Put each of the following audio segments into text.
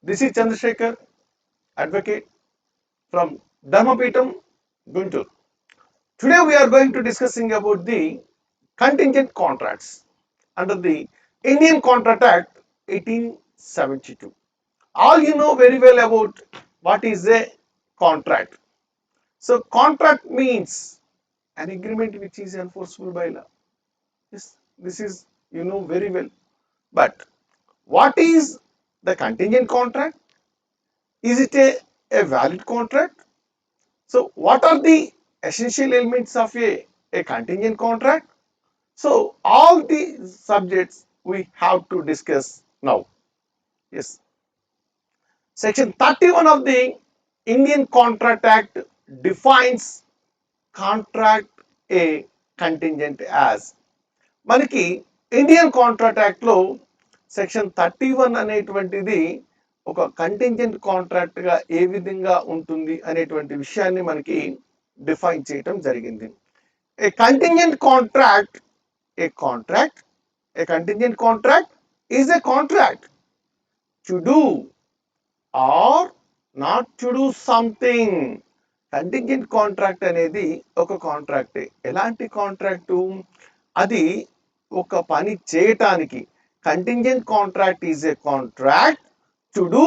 This is Chandrasekhar, advocate from Dharmapeetham, Guntur. Today we are going to discussing about the contingent contracts under the Indian Contract Act 1872. All you know very well about what is a contract. So contract means an agreement which is enforceable by law. Yes, this is you know very well. But what is the contingent contract? Is it a valid contract? So, what are the essential elements of a contingent contract? So, all the subjects we have to discuss now. Yes. Section 31 of the Indian Contract Act defines contract a contingent as. మనకి Indian contract act లో section 31 అనేటువంటిది ఒక కంటింజెంట్ contract గా ఏ విధంగా ఉంటుంది అనేటువంటి విషయాన్ని మనకి డిఫైన్ చేయటం జరిగింది. A contingent contract a contingent contract is a contract to do or not to do something. Contingent contract అనేది ఒక కాంట్రాక్టే. ఎలాంటి కాంట్రాక్టు? అది ఒక పని చేయటానికి. Contingent contract is a contract to do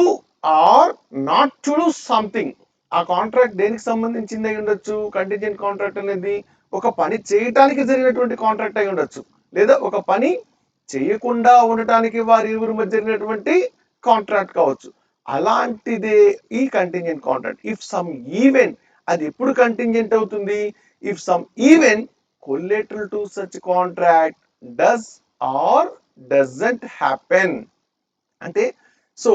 or not to do something. ఆ contract దేనికి సంబంధించింది అయి ఉండొచ్చు? కంటింజెంట్ కాంట్రాక్ట్ అనేది ఒక పని చేయటానికి జరిగినటువంటి కాంట్రాక్ట్ అయి ఉండొచ్చు, లేదా ఒక పని చేయకుండా ఉండటానికి వారి ఇరువురి మధ్య జరిగినటువంటి కాంట్రాక్ట్ కావచ్చు. అలాంటిదే ఈ contingent contract. If some event, అది ఎప్పుడు కంటింజెంట్ అవుతుంది? If some event collateral to such contract does or doesn't happen. అంటే సో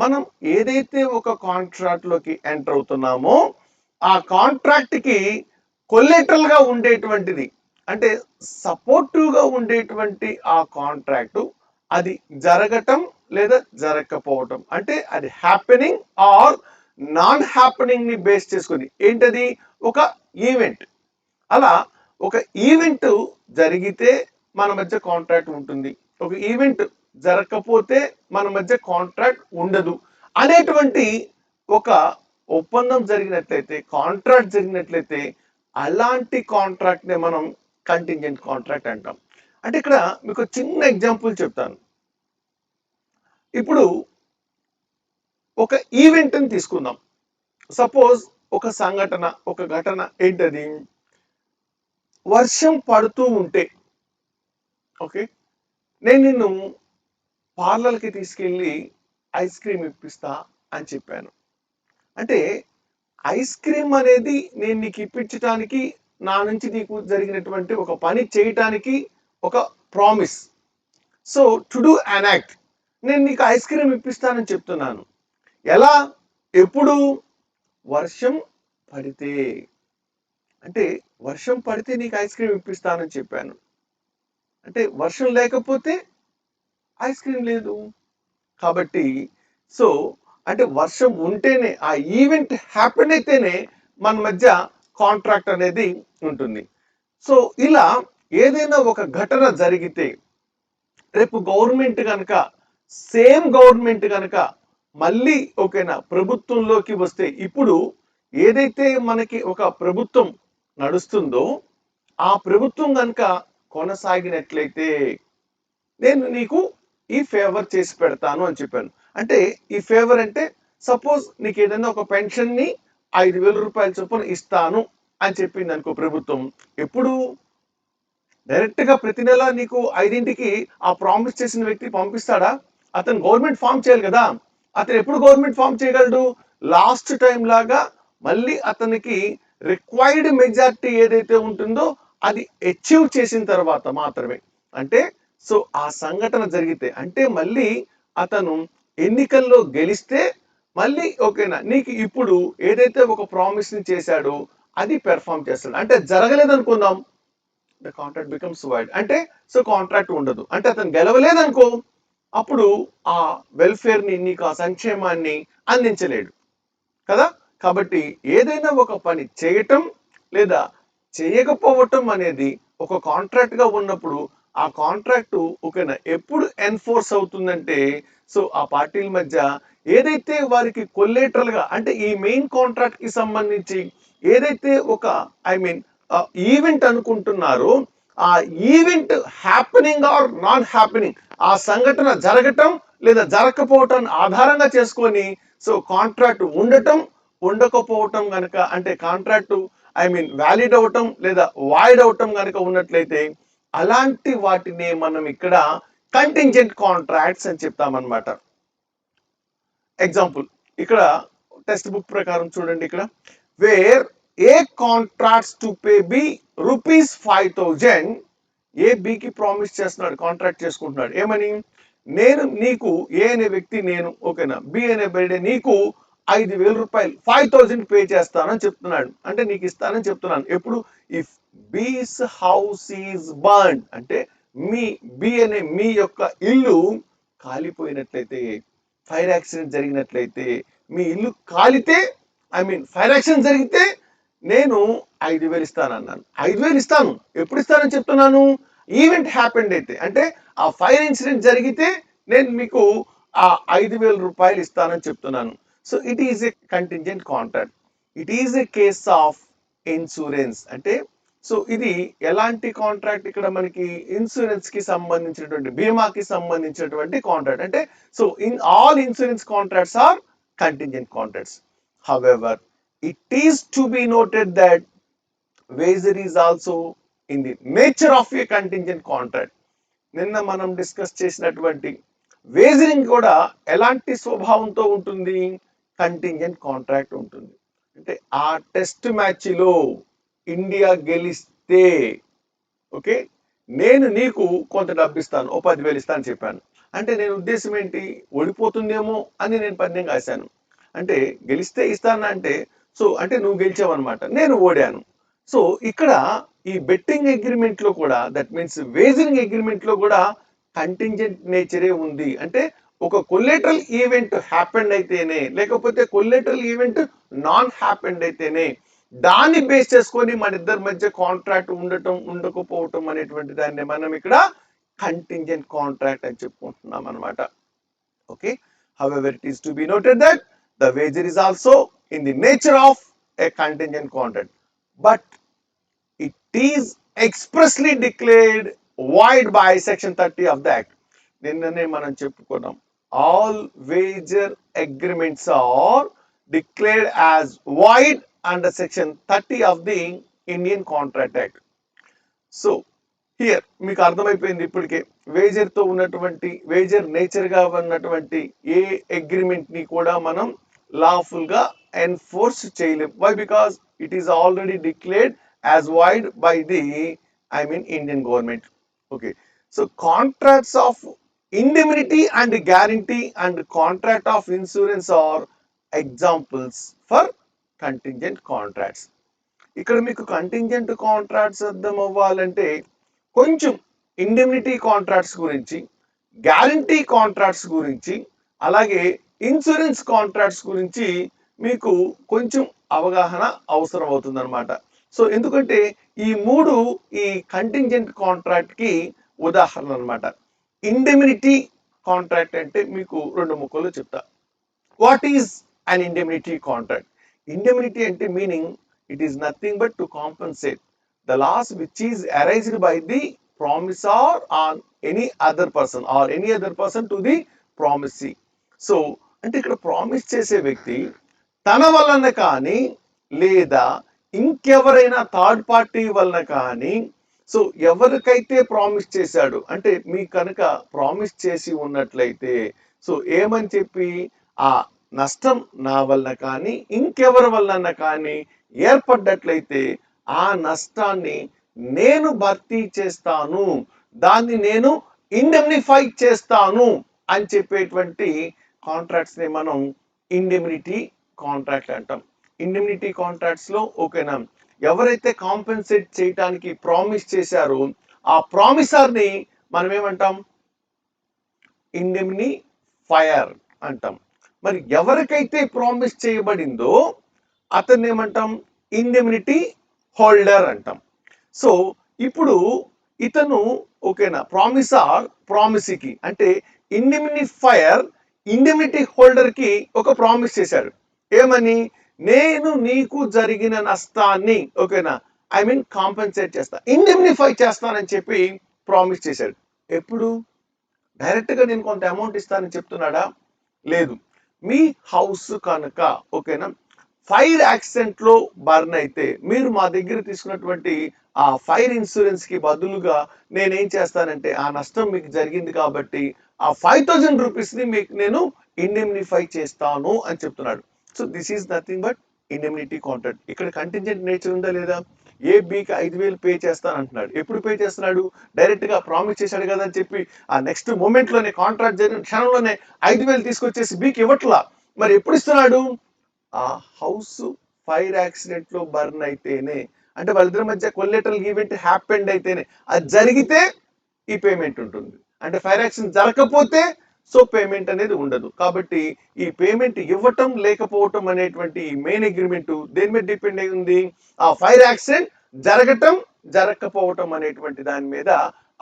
మనం ఏదైతే ఒక కాంట్రాక్ట్ లోకి ఎంటర్ అవుతున్నామో ఆ కాంట్రాక్ట్ కి కొల్లెటరల్ గా ఉండేటువంటిది, అంటే సపోర్టివ్ గా ఉండేటువంటి ఆ కాంట్రాక్ట్ అది జరగటం లేదా జరగకపోవటం, అంటే అది హ్యాపెనింగ్ ఆర్ నాన్ హ్యాపెనింగ్ ని బేస్ చేసుకుని ఏంటది? ఒక ఈవెంట్. అలా ఒక ఈవెంట్ జరిగితే మన మధ్య కాంట్రాక్ట్ ఉంటుంది, ఒక ఈవెంట్ జరగకపోతే మన మధ్య కాంట్రాక్ట్ ఉండదు అనేటువంటి ఒక ఒప్పందం జరిగినట్లయితే, కాంట్రాక్ట్ జరిగినట్లయితే అలాంటి కాంట్రాక్ట్ నే మనం కంటింజెంట్ కాంట్రాక్ట్ అంటాం. అంటే ఇక్కడ మీకు చిన్న ఎగ్జాంపుల్ చెప్తాను. ఇప్పుడు ఒక ఈవెంట్ ని తీసుకుందాం. సపోజ్ ఒక సంఘటన, ఒక ఘటన ఏంటది? వర్షం పడుతూ ఉంటే, ఓకే, నేను నిన్ను పార్లర్కి తీసుకెళ్ళి ఐస్ క్రీమ్ ఇప్పిస్తా అని చెప్పాను. అంటే ఐస్ క్రీమ్ అనేది నేను నీకు ఇప్పించడానికి, నా నుంచి నీకు జరిగినటువంటి ఒక పని చేయటానికి ఒక promise. So to do an act, నేను నీకు ఐస్ క్రీమ్ ఇప్పిస్తానని చెప్తున్నాను. ఎలా? ఎప్పుడు? వర్షం పడితే. అంటే వర్షం పడితే నీకు ఐస్ క్రీమ్ ఇప్పిస్తానని చెప్పాను. అంటే వర్షం లేకపోతే ఐస్ క్రీమ్ లేదు. కాబట్టి సో అంటే వర్షం ఉంటేనే, ఆ ఈవెంట్ హ్యాపెన్ అయితేనే మన మధ్య కాంట్రాక్ట్ అనేది ఉంటుంది. సో ఇలా ఏదైనా ఒక ఘటన జరిగితే, రేపు గవర్నమెంట్ కనుక, సేమ్ గవర్నమెంట్ కనుక మళ్ళీ ఓకేనా ప్రభుత్వంలోకి వస్తే, ఇప్పుడు ఏదైతే మనకి ఒక ప్రభుత్వం నడుస్తుందో ఆ ప్రభుత్వం కనుక కొనసాగినట్లయితే నేను నీకు ఈ ఫేవర్ చేసి పెడతాను అని చెప్పాను. అంటే ఈ ఫేవర్ అంటే సపోజ్ నీకు ఏదైనా ఒక పెన్షన్ ని 5,000 రూపాయల చొప్పున ఇస్తాను అని చెప్పింది అనుకో ప్రభుత్వం. ఎప్పుడు? డైరెక్ట్ గా ప్రతి నెల నీకు 5ంటికి ఆ ప్రామిస్ చేసిన వ్యక్తి పంపిస్తాడా? అతను గవర్నమెంట్ ఫామ్ చేయాలి కదా. అతను ఎప్పుడు గవర్నమెంట్ ఫామ్ చేయగలడు? లాస్ట్ టైం లాగా మళ్ళీ అతనికి రిక్వైర్డ్ మెజారిటీ ఏదైతే ఉంటుందో అది అచీవ్ చేసిన తర్వాత మాత్రమే. అంటే సో ఆ సంఘటన జరిగితే, అంటే మళ్ళీ అతను ఎన్నికల్లో గెలిస్తే మళ్ళీ ఓకేనా నీకు ఇప్పుడు ఏదైతే ఒక ప్రామిస్ ని చేశాడో అది పెర్ఫామ్ చేస్తాడు. అంటే జరగలేదు అనుకుందాం, ద కాంట్రాక్ట్ బికమ్స్ వైడ్. అంటే సో కాంట్రాక్ట్ ఉండదు. అంటే అతను గెలవలేదనుకో, అప్పుడు ఆ వెల్ఫేర్ ని, నీకు ఆ సంక్షేమాన్ని అందించలేడు కదా. కాబట్టి ఏదైనా ఒక పని చేయటం లేదా చేయకపోవటం అనేది ఒక కాంట్రాక్ట్ గా ఉన్నప్పుడు ఆ కాంట్రాక్ట్ ఓకేనా ఎప్పుడు ఎన్ఫోర్స్ అవుతుందంటే సో ఆ పార్టీల మధ్య ఏదైతే వారికి కొల్లేటరల్ గా అంటే ఈ మెయిన్ కాంట్రాక్ట్ కి సంబంధించి ఏదైతే ఒక ఐ మీన్ ఈవెంట్ అనుకుంటున్నారో ఆ event happening or non happening ఆ సంఘటన జరగటం లేదా జరగకపోవటం ఆధారంగా చేసుకొని సో కాంట్రాక్ట్ ఉండటం ఉండకపోవటం గనక అంటే కాంట్రాక్ట్ ఐ మీన్ వ్యాలిడ్ అవటం లేదా వాయిడ్ అవటం గనక ఉన్నట్లయితే అలాంటి వాటిని మనం ఇక్కడ కంటింజెంట్ కాంట్రాక్ట్స్ అని చెప్తామన్నమాట. ఎగ్జాంపుల్ ఇక్కడ టెక్స్ట్ బుక్ ప్రకారం చూడండి ఇక్కడ where A contracts to pay B ₹5,000 A బికి ప్రామిస్ చేస్తున్నాడు కాంట్రాక్ట్ చేసుకుంటున్నాడు ఏమని నేను నీకు ఏ అనే వ్యక్తి నేను ఓకేనా బి అనే బర్త్డే నీకు ₹5,000 5,000 పే చేస్తానని చెప్తున్నాడు అంటే నీకు ఇస్తానని చెప్తున్నాను ఎప్పుడు ఇఫ్ బీస్ హౌస్ ఈజ్ బర్న్ అంటే మీ బి అనే మీ యొక్క ఇల్లు కాలిపోయినట్లయితే ఫైర్ యాక్సిడెంట్ జరిగినట్లయితే మీ ఇల్లు కాలితే ఐ మీన్ ఫైర్ యాక్సిడెంట్ జరిగితే నేను 5,000 ఇస్తాను అన్నాను 5,000 ఇస్తాను ఎప్పుడు ఇస్తానని చెప్తున్నాను ఈవెంట్ హ్యాపెండ్ అయితే అంటే ఆ ఫైర్ ఇన్సిడెంట్ జరిగితే నేను మీకు ఆ ₹5,000 ఇస్తానని చెప్తున్నాను so it is a contingent contract it is a case of insurance అంటే సో ఇది ఎలాంటి కాంట్రాక్ట్ ఇక్కడ మనకి ఇన్సూరెన్స్ కి సంబంధించినటువంటి బీమాకి సంబంధించినటువంటి కాంట్రాక్ట్ అంటే so in all insurance contracts are contingent contracts however it is to be noted that wager is also in the nature of a contingent contract నిన్న మనం డిస్కస్ చేసినటువంటి వేజరింగ్ కూడా ఎలాంటి స్వభావంతో ఉంటుంది కంటింజెంట్ కాంట్రాక్ట్ ఉంటుంది అంటే ఆ టెస్ట్ మ్యాచ్ లో ఇండియా గెలిస్తే ఓకే నేను నీకు కొంత డబ్బు ఇస్తాను ఓ 10,000 ఇస్తాను చెప్పాను అంటే నేను ఉద్దేశం ఏంటి ఓడిపోతుందేమో అని నేను పందెం కాశాను అంటే గెలిస్తే ఇస్తాను అంటే సో అంటే నువ్వు గెలిచావు అనమాట నేను ఓడాను సో ఇక్కడ ఈ బెట్టింగ్ అగ్రిమెంట్ లో కూడా దట్ మీన్స్ వేజరింగ్ అగ్రిమెంట్ లో కూడా కంటింజెంట్ నేచరే ఉంది అంటే ఒక కొల్లేటరల్ ఈవెంట్ హ్యాపెండ్ అయితేనే లేకపోతే కొల్లేటరల్ ఈవెంట్ నాన్ హ్యాపెండ్ అయితేనే దాన్ని బేస్ చేసుకొని మన ఇద్దరి మధ్య కాంట్రాక్ట్ ఉండటం ఉండకపోవటం అనేటువంటి దాన్ని మనం ఇక్కడ కంటింజెంట్ కాంట్రాక్ట్ అని చెప్పుకుంటున్నాం అనమాట okay however it is to be noted that the wager is also in the nature of a contingent contract but it is expressly declared void by section 30 of the act నిన్ననే మనం చెప్పుకున్నాం all wager agreements are declared as void under section 30 of the Indian Contract Act so here మీకు అర్థమైపోయింది ఇప్పటికే వేజర్ తో ఉన్నటువంటి వేజర్ nature గా ఉన్నటువంటి ఏ అగ్రిమెంట్ ని కూడా మనం లాఫుల్ గా ఎన్ఫోర్స్ చేయలేం why because it is already declared as void by the I mean Indian government okay so contracts of indemnity and guarantee and contract of insurance are examples for contingent contracts ఇక్కడ మీకు contingent contracts అర్థం అవ్వాలంటే కొంచెం indemnity contracts గురించి guarantee contracts గురించి అలాగే insurance contracts గురించి మీకు కొంచెం అవగాహన అవసరం అవుతుంది అనమాట సో ఎందుకంటే ఈ మూడు ఈ కంటింజెంట్ కాంట్రాక్ట్ కి ఉదాహరణ అనమాట ఇండెమినిటీ కాంట్రాక్ట్ అంటే మీకు రెండు ముక్కలు చెప్తా what is an indemnity contract indemnity అంటే meaning it is nothing but to compensate the loss which is arised by the promisor on any other person to the promisee so అంటే ఇక్కడ promise చేసే వ్యక్తి తన వలన కానీ లేదా ఇంకెవరైనా థర్డ్ పార్టీ వలన కానీ సో ఎవరికైతే ప్రామిస్ చేశాడు అంటే మీ కనుక ప్రామిస్ చేసి ఉన్నట్లయితే సో ఏమని చెప్పి ఆ నష్టం నా వలన కానీ ఇంకెవరి వలన కానీ ఏర్పడ్డట్లయితే ఆ నష్టాన్ని నేను భర్తీ చేస్తాను దాన్ని నేను ఇండెమ్నిఫై చేస్తాను అని చెప్పేటువంటి కాంట్రాక్ట్స్ ని మనం ఇండెమినిటీ కాంట్రాక్ట్ అంటాం ఇండెమినిటీ కాంట్రాక్ట్స్ లో ఓకేనా ఎవరైతే కాంపెన్సేట్ చేయడానికి ప్రామిస్ చేశారో ఆ ప్రామిసర్ ని మనం ఏమంటాం ఇండెమ్నిఫైయర్ అంటాం మరి ఎవరికైతే ప్రామిస్ చేయబడిందో అతన్ని ఏమంటాం ఇండెమినిటీ హోల్డర్ అంటాం సో ఇప్పుడు ఇతను ఓకేనా ప్రామిసార్ ప్రామిసీకి అంటే ఇండిమినిఫైయర్ ఇండిమినిటీ హోల్డర్ కి ఒక ప్రామిస్ చేశాడు. ఏమని? నేను నీకు జరిగిన నష్టాన్ని ఓకేనా ఐ మీన్ కాంపెన్సేట్ చేస్తా, ఇండిమినిఫై చేస్తానని చెప్పి ప్రామిస్ చేశాడు. ఎప్పుడు? డైరెక్ట్ గా నేను కొంత అమౌంట్ ఇస్తానని చెప్తున్నాడా? లేదు. మీ హౌస్ కనుక ఓకేనా ఫైర్ యాక్సిడెంట్ లో బర్న్ అయితే మీరు మా దగ్గర తీసుకున్నటువంటి ఆ ఫైర్ ఇన్సూరెన్స్ కి బదులుగా నేనేం చేస్తానంటే ఆ నష్టం మీకు జరిగింది కాబట్టి ఆ 5,000 రూపీస్ ని మీకు నేను ఇండెమ్నిఫై చేస్తాను అని చెప్తున్నాడు. So this is nothing but indemnity contract. ఇక్కడ కంటింజెంట్ నేచర్ ఉందా లేదా? ఏ బికి 5,000 పే చేస్తాను అంటున్నాడు. ఎప్పుడు పే చేస్తున్నాడు? డైరెక్ట్ గా ప్రామిస్ చేశాడు కదా అని చెప్పి ఆ నెక్స్ట్ మూమెంట్ లోనే కాంట్రాక్ట్ జరిగిన క్షణంలోనే 5,000 తీసుకొచ్చేసి బికి ఇవ్వట్లా. మరి ఎప్పుడు ఇస్తున్నాడు? ఆ హౌస్ ఫైర్ యాక్సిడెంట్ లో బర్న్ అయితేనే, అంటే వాళ్ళిద్దరి మధ్య కొల్లెటరల్ ఈవెంట్ హ్యాపెండ్ అయితేనే, అది జరిగితే ఈ పేమెంట్ ఉంటుంది. అంటే ఫైర్ యాక్సిడెంట్ జరగకపోతే సో పేమెంట్ అనేది ఉండదు. కాబట్టి ఈ పేమెంట్ ఇవ్వటం లేకపోవటం అనేటువంటి మెయిన్ అగ్రిమెంట్ దేని మీద డిపెండ్ అయి ఉంది? ఆ ఫైర్ యాక్సిడెంట్ జరగటం జరగకపోవటం అనేటువంటి దాని మీద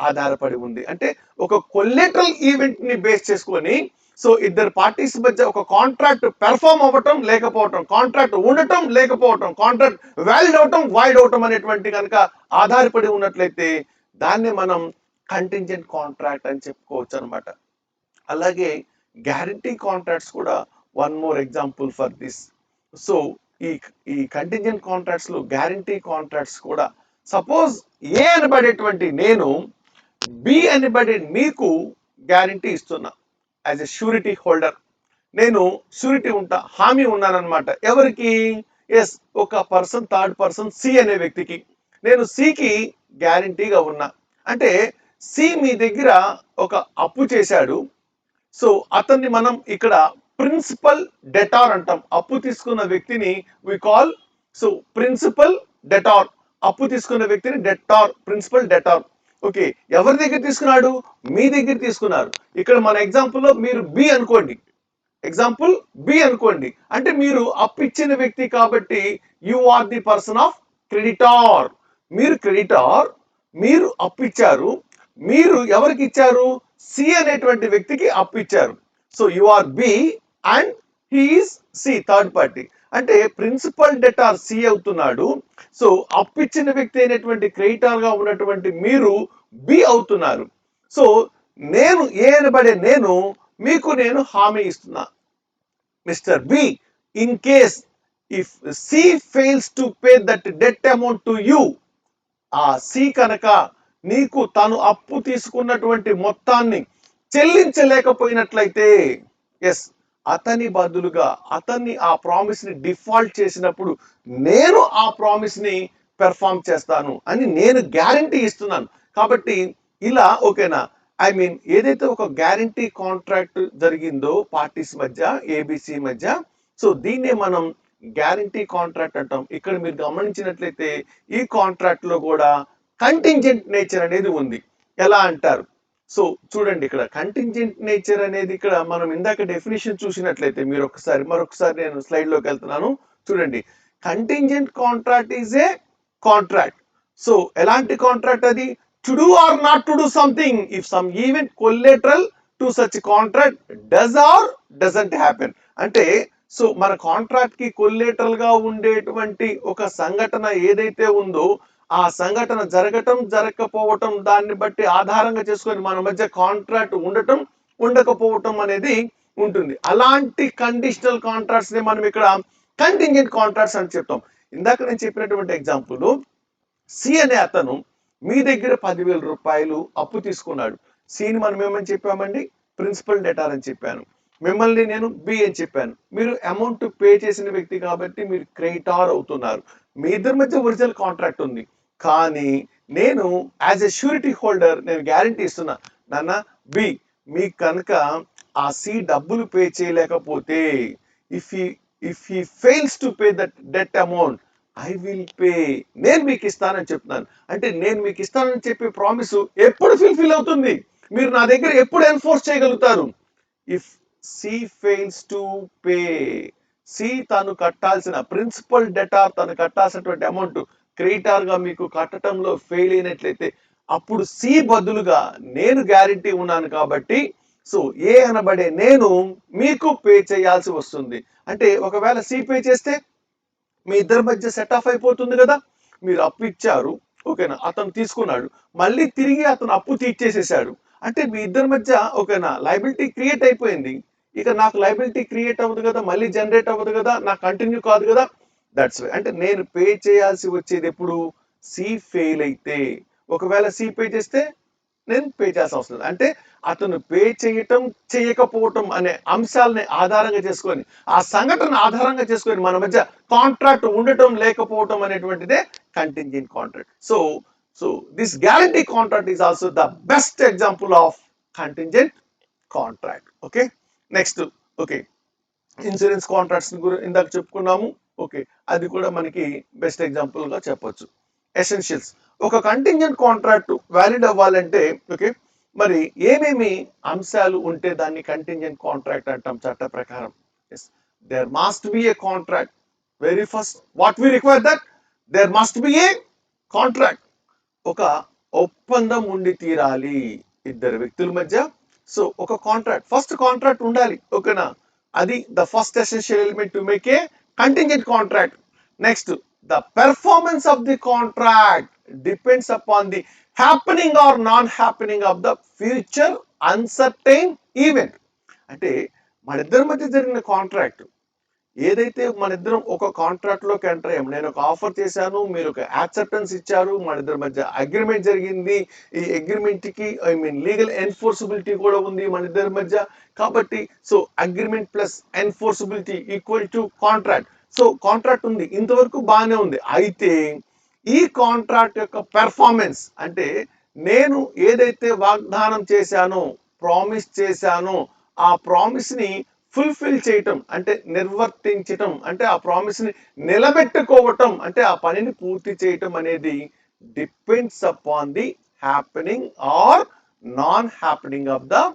ఆధారపడి ఉంది. అంటే ఒక కొల్లెటరల్ ఈవెంట్ ని బేస్ చేసుకొని సో ఇద్దరు పార్టీస్ మధ్య ఒక కాంట్రాక్ట్ పెర్ఫామ్ అవ్వటం లేకపోవటం, కాంట్రాక్ట్ ఉండటం లేకపోవటం, కాంట్రాక్ట్ వ్యాలిడ్ అవటం వైడ్ అవటం అనేటువంటి కనుక ఆధారపడి ఉన్నట్లయితే దాన్ని మనం కంటింజెంట్ కాంట్రాక్ట్ అని చెప్పుకోవచ్చు అనమాట. అలాగే గ్యారంటీ కాంట్రాక్ట్స్ కూడా one more example for this. So ఈ ఈ కంటింజెంట్ కాంట్రాక్ట్స్ లో గ్యారంటీ కాంట్రాక్ట్స్ కూడా సపోజ్ ఏ అనబడేటువంటి నేను బి అనబడే మీకు గ్యారంటీ ఇస్తున్నా యాజ్ ఎ షూరిటీ హోల్డర్. నేను షూరిటీ ఉంటా, హామీ ఉన్నానన్నమాట. ఎవరికి? ఎస్, ఒక పర్సన్, థర్డ్ పర్సన్ సి అనే వ్యక్తికి. నేను సికి గ్యారంటీగా ఉన్నా. అంటే సి మీ దగ్గర ఒక అప్పు చేశాడు. సో అతన్ని మనం ఇక్కడ ప్రిన్సిపల్ డెటార్ అంటాం. అప్పు తీసుకున్న వ్యక్తిని we call so principal debtor. అప్పు తీసుకున్న వ్యక్తిని డెటార్, ప్రిన్సిపల్ డెటార్. ఓకే, ఎవరి దగ్గర తీసుకున్నాడు? మీ దగ్గర తీసుకున్నారు. ఇక్కడ మన ఎగ్జాంపుల్లో మీరు బి అనుకోండి, ఎగ్జాంపుల్ బి అనుకోండి. అంటే మీరు అప్పిచ్చిన వ్యక్తి కాబట్టి you are the person of creditor. మీరు క్రెడిటార్, మీరు అప్పిచ్చారు. మీరు ఎవరికి ఇచ్చారు? సి అనేటువంటి వ్యక్తికి అప్పిచ్చారు. So you are B and he is C, third party. అంటే ప్రిన్సిపల్ డెటార్ సి అవుతున్నాడు. సో అప్పిచ్చిన వ్యక్తి అయినటువంటి క్రెడిటార్ గా ఉన్నటువంటి మీరు బి అవుతున్నారు. సో నేను ఏ అనబడే నేను మీకు నేను హామీ ఇస్తున్నా, mister B, in case if C fails to pay that debt amount to you, ఆ సి కనుక నీకు తను అప్పు తీసుకున్నటువంటి మొత్తాన్ని చెల్లించలేకపోయినట్లయితే, ఎస్, అతని బదులుగా అతన్ని ఆ ప్రామిస్ ని డిఫాల్ట్ చేసినప్పుడు నేను ఆ ప్రామిస్ ని పెర్ఫామ్ చేస్తాను అని నేను గ్యారంటీ ఇస్తున్నాను. కాబట్టి ఇలా ఓకేనా ఐ మీన్ ఏదైతే ఒక గ్యారంటీ కాంట్రాక్ట్ జరిగిందో పార్టీస్ మధ్య, ఏబిసి మధ్య, సో దీన్నే మనం గ్యారంటీ కాంట్రాక్ట్ అంటాం. ఇక్కడ మీరు గమనించినట్లయితే ఈ కాంట్రాక్ట్ లో కూడా కంటింజెంట్ నేచర్ అనేది ఉంది. ఎలా అంటారు? సో చూడండి, ఇక్కడ కంటింజెంట్ నేచర్ అనేది ఇక్కడ మనం ఇందాక డెఫినేషన్ చూసినట్లయితే మీరు మరొకసారి నేను స్లైడ్ లోకి వెళ్తున్నాను. చూడండి, contingent contract is a contract. So ఎలాంటి కాంట్రాక్ట్ అది? To do or not to do something if some event collateral to such contract does or doesn't happen. అంటే సో మన కాంట్రాక్ట్ కి కొల్లెటరల్ గా ఉండేటువంటి ఒక సంఘటన ఏదైతే ఉందో ఆ సంఘటన జరగటం జరగకపోవటం దాన్ని బట్టి ఆధారంగా చేసుకొని మన మధ్య కాంట్రాక్ట్ ఉండటం ఉండకపోవటం అనేది ఉంటుంది. అలాంటి కండిషనల్ కాంట్రాక్ట్స్ ని మనం ఇక్కడ కంటింజెంట్ కాంట్రాక్ట్స్ అని చెప్తాం. ఇందాక నేను చెప్పినటువంటి ఎగ్జాంపుల్, సి అనే అతను మీ దగ్గర 10,000 రూపాయలు అప్పు తీసుకున్నాడు. సిని మనం ఏమని చెప్పామండి? ప్రిన్సిపల్ డెటార్ అని చెప్పాను. మిమ్మల్ని నేను బి అని చెప్పాను. మీరు అమౌంట్ పే చేసిన వ్యక్తి కాబట్టి మీరు క్రెడిటార్ అవుతున్నారు. మీ ఇద్దరి మధ్య ఒరిజినల్ కాంట్రాక్ట్ ఉంది. కానీ నేను యాజ్ ఎ షూరిటీ హోల్డర్ నేను గ్యారంటీ ఇస్తున్నా, నాన్న బి, మీకు కనుక ఆ సి డబ్బులు పే చేయలేకపోతే if he fails to pay that debt amount I will pay, నేను మీకు ఇస్తానని చెప్తున్నాను. అంటే నేను మీకు ఇస్తానని చెప్పే ప్రామిస్ ఎప్పుడు ఫుల్ఫిల్ అవుతుంది? మీరు నా దగ్గర ఎప్పుడు ఎన్ఫోర్స్ చేయగలుగుతారు? If C fails to pay, C తను కట్టాల్సిన ప్రిన్సిపల్ డెటార్, తను కట్టాల్సినటువంటి అమౌంట్ క్రెడిటార్ గా మీకు కట్టడంలో ఫెయిల్ అయినట్లయితే అప్పుడు సి బదులుగా నేను గ్యారంటీ ఉన్నాను కాబట్టి సో ఏ అనబడే నేను మీకు పే చేయాల్సి వస్తుంది. అంటే ఒకవేళ సి పే చేస్తే మీ ఇద్దరి మధ్య సెట్ ఆఫ్ అయిపోతుంది కదా. మీరు అప్పు ఇచ్చారు, ఓకేనా, అతను తీసుకున్నాడు, మళ్ళీ తిరిగి అతను అప్పు తీర్చేసేసాడు. అంటే మీ ఇద్దరి మధ్య ఓకేనా లైబిలిటీ క్రియేట్ అయిపోయింది. ఇక నాకు లైబిలిటీ క్రియేట్ అవ్వదు కదా, మళ్ళీ జనరేట్ అవ్వదు కదా, నాకు కంటిన్యూ కాదు కదా. దట్స్ వై అంటే నేను పే చేయాల్సి వచ్చేది ఎప్పుడు సి ఫెయిల్ అయితే. ఒకవేళ సి పే చేస్తే నేను పే చేయాల్సిన అవసరం లేదు. అంటే అతను పే చేయటం చేయకపోవటం అనే అంశాలని ఆధారంగా చేసుకొని, ఆ సంఘటన ఆధారంగా చేసుకొని మన మధ్య కాంట్రాక్ట్ ఉండటం లేకపోవటం అనేటువంటిదే contingent contract. So so this guarantee contract is also the best example of contingent contract. Okay, next okay insurance contracts ఇందాక చెప్పుకున్నాము. ఓకే, అది కూడా మనకి బెస్ట్ ఎగ్జాంపుల్ గా చెప్పొచ్చు. ఎసెన్షియల్స్, ఒక కంటింజెంట్ కాంట్రాక్ట్ వ్యాలిడ్ అవ్వాలంటే ఓకే మరి ఏమేమి అంశాలు ఉంటే దాన్ని కంటింజెంట్ కాంట్రాక్ట్ అంటాం చట్ట ప్రకారం. There must be a contract. Very first what we require that there must be a contract. ఒక ఒప్పందం ఉండి తీరాలి ఇద్దరు వ్యక్తుల మధ్య. సో ఒక కాంట్రాక్ట్, ఫస్ట్ కాంట్రాక్ట్ ఉండాలి, ఓకేనా. అది the first essential element to make a contingent contract. Next the performance of the contract depends upon the happening or non-happening of the future uncertain event. అంటే మన ఇద్దరి మధ్య జరిగిన కాంట్రాక్ట్ ఏదైతే మన ఇద్దరం ఒక కాంట్రాక్ట్ లోకి ఎంటర్ అయ్యాము, నేను ఒక ఆఫర్ చేశాను, మీరు ఒక యాక్సెప్టెన్స్ ఇచ్చారు, మన ఇద్దరి మధ్య అగ్రిమెంట్ జరిగింది, ఈ అగ్రిమెంట్ కి ఐ మీన్ లీగల్ ఎన్ఫోర్సబిలిటీ కూడా ఉంది మన ఇద్దరి మధ్య. కాబట్టి so agreement plus enforceability equal to contract. So contract ఉంది, ఇంతవరకు బాగానే ఉంది. అయితే ఈ కాంట్రాక్ట్ యొక్క పెర్ఫార్మెన్స్ అంటే నేను ఏదైతే వాగ్దానం చేశానో, ప్రామిస్ చేశానో, ఆ ప్రామిస్ ని ఫుల్ఫిల్ చేయటం అంటే నిర్వర్తించటం, అంటే ఆ ప్రామిస్ ని నిలబెట్టుకోవటం, అంటే ఆ పనిని పూర్తి చేయటం అనేది depends upon the happening or non happening of the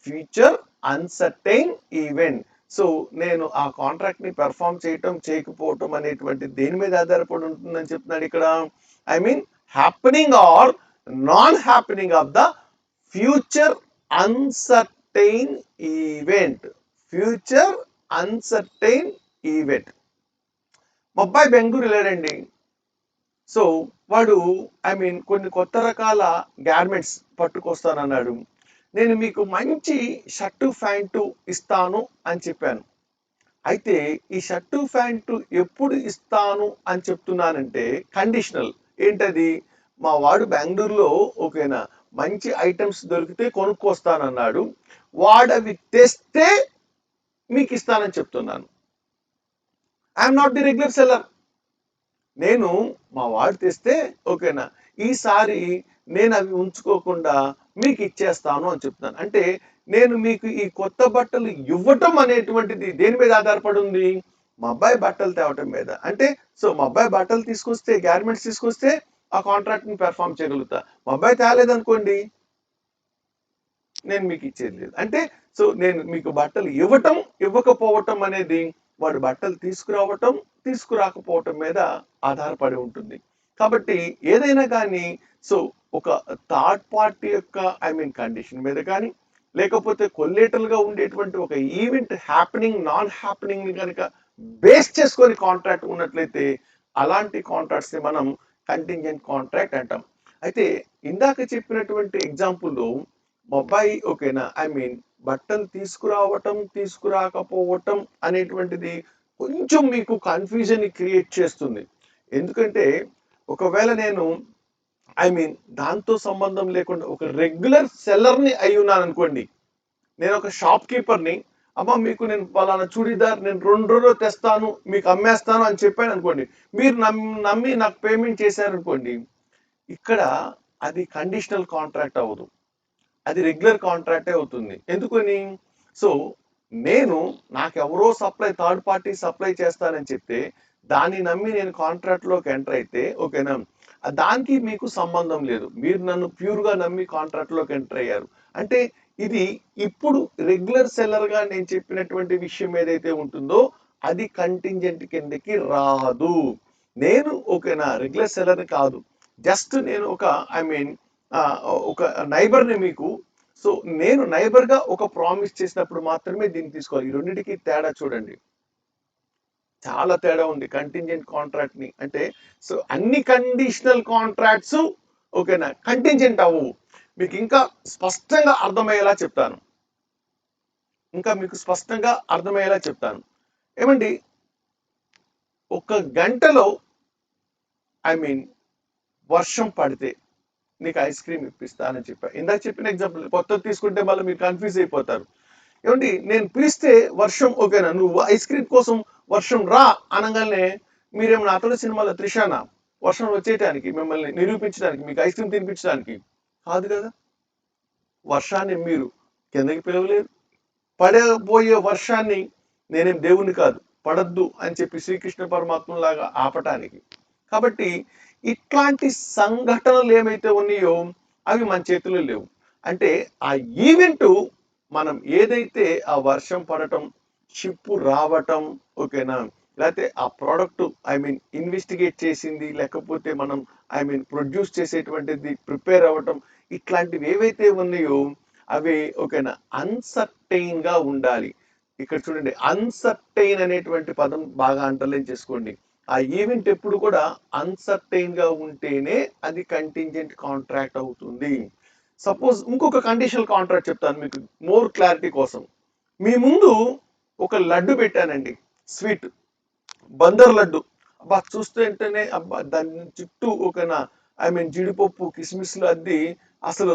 future uncertain event. So నేను ఆ కాంట్రాక్ట్ ని పెర్ఫామ్ చేయటం చేయకపోవటం అనేటువంటి దేని మీద ఆధారపడి ఉంటుందని చెప్తున్నాడు ఇక్కడ. I mean happening or non happening of the future uncertain event. Future uncertain event. మా అబ్బాయి బెంగళూరు వెళ్ళాడండి. సో వాడు ఐ మీన్ కొన్ని కొత్త రకాల గార్మెంట్స్ పట్టుకొస్తానన్నాడు. నేను మీకు మంచి షర్టు ప్యాంటు ఇస్తాను అని చెప్పాను. అయితే ఈ షర్టు ప్యాంటు ఎప్పుడు ఇస్తాను అని చెప్తున్నానంటే కండిషనల్. ఏంటది, మా వాడు బెంగళూరులో ఓకేనా మంచి ఐటమ్స్ దొరికితే కొనుక్కొస్తానన్నాడు, వాడవి తెస్తే మీకు ఇస్తానని చెప్తున్నాను. I'm not the regular seller. నేను మా వాడు తెస్తే ఓకేనా ఈసారి నేను అవి ఉంచుకోకుండా మీకు ఇచ్చేస్తాను అని చెప్తాను. అంటే నేను మీకు ఈ కొత్త బట్టలు ఇవ్వటం అనేటువంటిది దేని మీద ఆధారపడి ఉంది, మా అబ్బాయి బట్టలు తేవటం మీద. అంటే సో మా అబ్బాయి బట్టలు తీసుకొస్తే, గార్మెంట్స్ తీసుకొస్తే ఆ కాంట్రాక్ట్ ని పెర్ఫామ్ చేయగలుగుతా. మా అబ్బాయి తేలేదనుకోండి నేను మీకు ఇచ్చేది లేదు. అంటే సో నేను మీకు బట్టలు ఇవ్వటం ఇవ్వకపోవటం అనేది వాడు బట్టలు తీసుకురావటం తీసుకురాకపోవటం మీద ఆధారపడి ఉంటుంది. కాబట్టి ఏదైనా కానీ సో ఒక థర్డ్ పార్టీ యొక్క ఐ మీన్ కండిషన్ మీద కానీ, లేకపోతే కొల్లేటల్ గా ఉండేటువంటి ఒక ఈవెంట్ హ్యాపెనింగ్ నాన్ హ్యాపెనింగ్ ని కనుక బేస్ చేసుకొని కాంట్రాక్ట్ ఉన్నట్లయితే అలాంటి కాంట్రాక్ట్స్ ని మనం కంటింజెంట్ కాంట్రాక్ట్ అంటాం. అయితే ఇందాక చెప్పినటువంటి ఎగ్జాంపుల్లో మా అబ్బాయి ఓకేనా ఐ మీన్ బట్టలు తీసుకురావటం తీసుకురాకపోవటం అనేటువంటిది కొంచెం మీకు కన్ఫ్యూజన్ క్రియేట్ చేస్తుంది. ఎందుకంటే ఒకవేళ నేను ఐ మీన్ దాంతో సంబంధం లేకుండా ఒక రెగ్యులర్ సెల్లర్ని అయి ఉన్నాను అనుకోండి, నేను ఒక షాప్ కీపర్ని, అమ్మ మీకు నేను పలానా చూడీదార్ నేను 2 రోజుల్లో తెస్తాను మీకు అమ్మేస్తాను అని చెప్పాను అనుకోండి, మీరు నమ్మి నాకు పేమెంట్ చేశారనుకోండి, ఇక్కడ అది కండిషనల్ కాంట్రాక్ట్ అవ్వదు, అది రెగ్యులర్ కాంట్రాక్టే అవుతుంది. ఎందుకని, సో నేను నాకెవరో సప్లై థర్డ్ పార్టీ సప్లై చేస్తానని చెప్తే దాన్ని నమ్మి నేను కాంట్రాక్ట్ లోకి ఎంటర్ అయితే ఓకేనా దానికి మీకు సంబంధం లేదు, మీరు నన్ను ప్యూర్ గా నమ్మి కాంట్రాక్ట్ లోకి ఎంటర్ అయ్యారు. అంటే ఇది ఇప్పుడు రెగ్యులర్ సెల్లర్ గా నేను చెప్పినటువంటి విషయం ఏదైతే ఉంటుందో అది కంటింజెంట్ కిందకి రాదు. నేను ఓకేనా రెగ్యులర్ సెల్లర్ కాదు, జస్ట్ నేను ఒక ఐ మీన్ ఒక నైబర్ని మీకు. సో నేను నైబర్గా ఒక ప్రామిస్ చేసినప్పుడు మాత్రమే దీన్ని తీసుకోవాలి. ఈ రెండింటికి తేడా చూడండి, చాలా తేడా ఉంది కంటింజెంట్ కాంట్రాక్ట్ ని. అంటే సో అన్ని కండిషనల్ కాంట్రాక్ట్స్ ఓకేనా కంటింజెంట్ అవ్వవు. మీకు ఇంకా స్పష్టంగా అర్థమయ్యేలా చెప్తాను, ఏమండి, ఒక గంటలో వర్షం పడితే నీకు ఐస్ క్రీమ్ ఇప్పిస్తానని చెప్పా. ఇందాక చెప్పిన ఎగ్జాంపుల్ కొత్తది తీసుకుంటే మళ్ళీ మీరు కన్ఫ్యూజ్ అయిపోతారు. ఏమండి, నేను పిలిస్తే వర్షం ఓకేనా, నువ్వు ఐస్ క్రీమ్ కోసం వర్షం రా అనగానే మీరేమన్నా అతడు సినిమాలో త్రిషానా వర్షం వచ్చేయటానికి, మిమ్మల్ని నిరూపించడానికి, మీకు ఐస్ క్రీమ్ తినిపించడానికి కాదు కదా. వర్షాన్ని మీరు కిందకి పిలవలేరు, పడబోయే వర్షాన్ని నేనేం దేవుని కాదు పడద్దు అని చెప్పి శ్రీకృష్ణ పరమాత్మ లాగా ఆపటానికి. కాబట్టి ఇట్లాంటి సంఘటనలు ఏమైతే ఉన్నాయో అవి మన చేతిలో లేవు. అంటే ఆ ఈవెంట్ మనం ఏదైతే ఆ వర్షం పడటం, షిప్ రావటం ఓకేనా, లేకపోతే ఆ ప్రోడక్ట్ ఇన్వెస్టిగేట్ చేసింది, లేకపోతే మనం ప్రొడ్యూస్ చేసేటువంటిది ప్రిపేర్ అవ్వటం, ఇట్లాంటివి ఏవైతే ఉన్నాయో అవి ఓకేనా అన్సర్టైన్ గా ఉండాలి. ఇక్కడ చూడండి, అన్సర్టైన్ అనేటువంటి పదం బాగా అండర్లైన్ చేసుకోండి. ఆ ఈవెంట్ ఎప్పుడు కూడా అన్సర్టైన్ గా ఉంటేనే అది కంటింజెంట్ కాంట్రాక్ట్ అవుతుంది. సపోజ్ ఇంకొక కండిషనల్ కాంట్రాక్ట్ చెప్తాను మీకు మోర్ క్లారిటీ కోసం. మీ ముందు ఒక లడ్డు పెట్టానండి, స్వీట్ బందర్ లడ్డు. అబ్బా చూస్తుంటేనే అబ్బా దాని చుట్టూ ఒకనా జీడిపప్పు కిస్మిస్లు అద్ది అసలు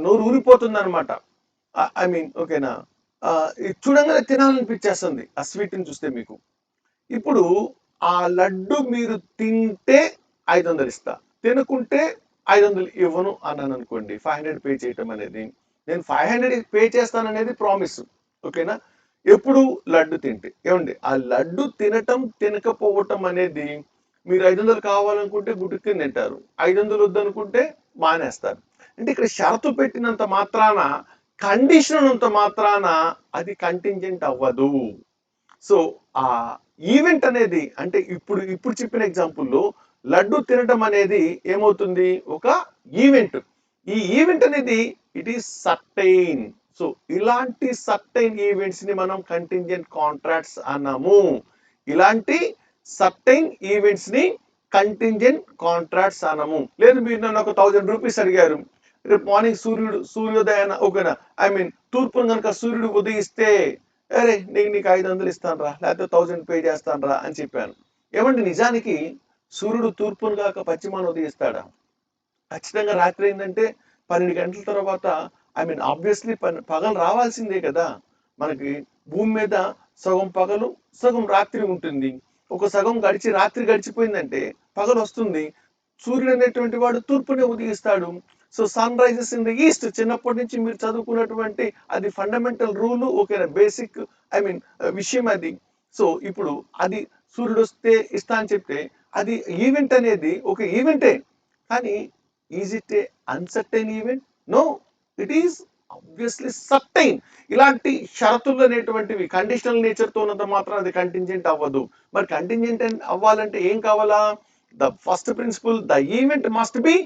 నోరు ఊరిపోతుంది అనమాట. ఓకేనా, ఇది చూడంగానే తినాలనిపించేస్తుంది ఆ స్వీట్ ని చూస్తే మీకు. ఇప్పుడు ఆ లడ్డు మీరు తింటే 500 ఇస్తా, తినకుంటే 500 ఇవ్వను అన్నాను అనుకోండి. 500 పే చేయటం అనేది, నేను 500 పే చేస్తాననేది ప్రామిస్ ఓకేనా. ఎప్పుడు లడ్డు తింటే. ఏమండి, ఆ లడ్డు తినటం తినకపోవటం అనేది మీరు 500 కావాలనుకుంటే గుట్టుకుని తింటారు, 500 వద్దనుకుంటే మానేస్తారు. అంటే ఇక్కడ షరతు పెట్టినంత మాత్రాన, కండిషన్ ఉన్నంత మాత్రాన అది కంటింజెంట్ అవ్వదు. సో ఆ ఈవెంట్ అనేది అంటే ఇప్పుడు చెప్పిన ఎగ్జాంపుల్లో లడ్డు తినటం అనేది ఏమవుతుంది, ఒక ఈవెంట్. ఈ ఈవెంట్ అనేది ఇట్ ఈస్ సర్టైన్. సో ఇలాంటి సర్టైన్ ఈవెంట్స్ ని మనం కంటింజెంట్ కాంట్రాక్ట్స్ అన్నాము. ఇలాంటి సర్టైన్ ఈవెంట్స్ ని కంటింజెంట్ కాంట్రాక్ట్స్ అన్నాము. లేదు మీరు నన్ను ఒక 1000 రూపీస్ అడిగారు, రేపు మార్నింగ్ సూర్యోదయాన ఓకేనా తూర్పున కనుక సూర్యుడు ఉదయిస్తే అరే నీకు 500 ఇస్తాను రా, లేకపోతే 1000 పే చేస్తాను రా అని చెప్పాను. ఏమంటే నిజానికి సూర్యుడు తూర్పును కాక పశ్చిమాన ఉదయిస్తాడా? ఖచ్చితంగా రాత్రి అయిందంటే 12 గంటల తర్వాత ఆబ్వియస్లీ పగలు రావాల్సిందే కదా. మనకి భూమి మీద సగం పగలు సగం రాత్రి ఉంటుంది. ఒక సగం రాత్రి గడిచిపోయిందంటే పగలు వస్తుంది. సూర్యుడు అనేటువంటి వాడు తూర్పునే ఉదయిస్తాడు. So sun rises in the east, చిన్నప్పటి నుంచి మీరు చదువుకున్నటువంటి అది ఫండమెంటల్ రూల్ ఓకేనా, బేసిక్ విషయం అది. సో ఇప్పుడు అది సూర్యుడు వస్తే ఇస్తా అని చెప్తే అది ఈవెంట్ అనేది ఒక ఈవెంటే, కానీ is it a uncertain event? No, it is obviously certain. ఇలాంటి షరతులు అనేటువంటివి కండిషనల్ నేచర్ తో ఉన్నంత మాత్రం అది కంటింజెంట్ అవ్వదు. మరి కంటింజెంట్ అవ్వాలంటే ఏం కావాలా? The first principle, the event must be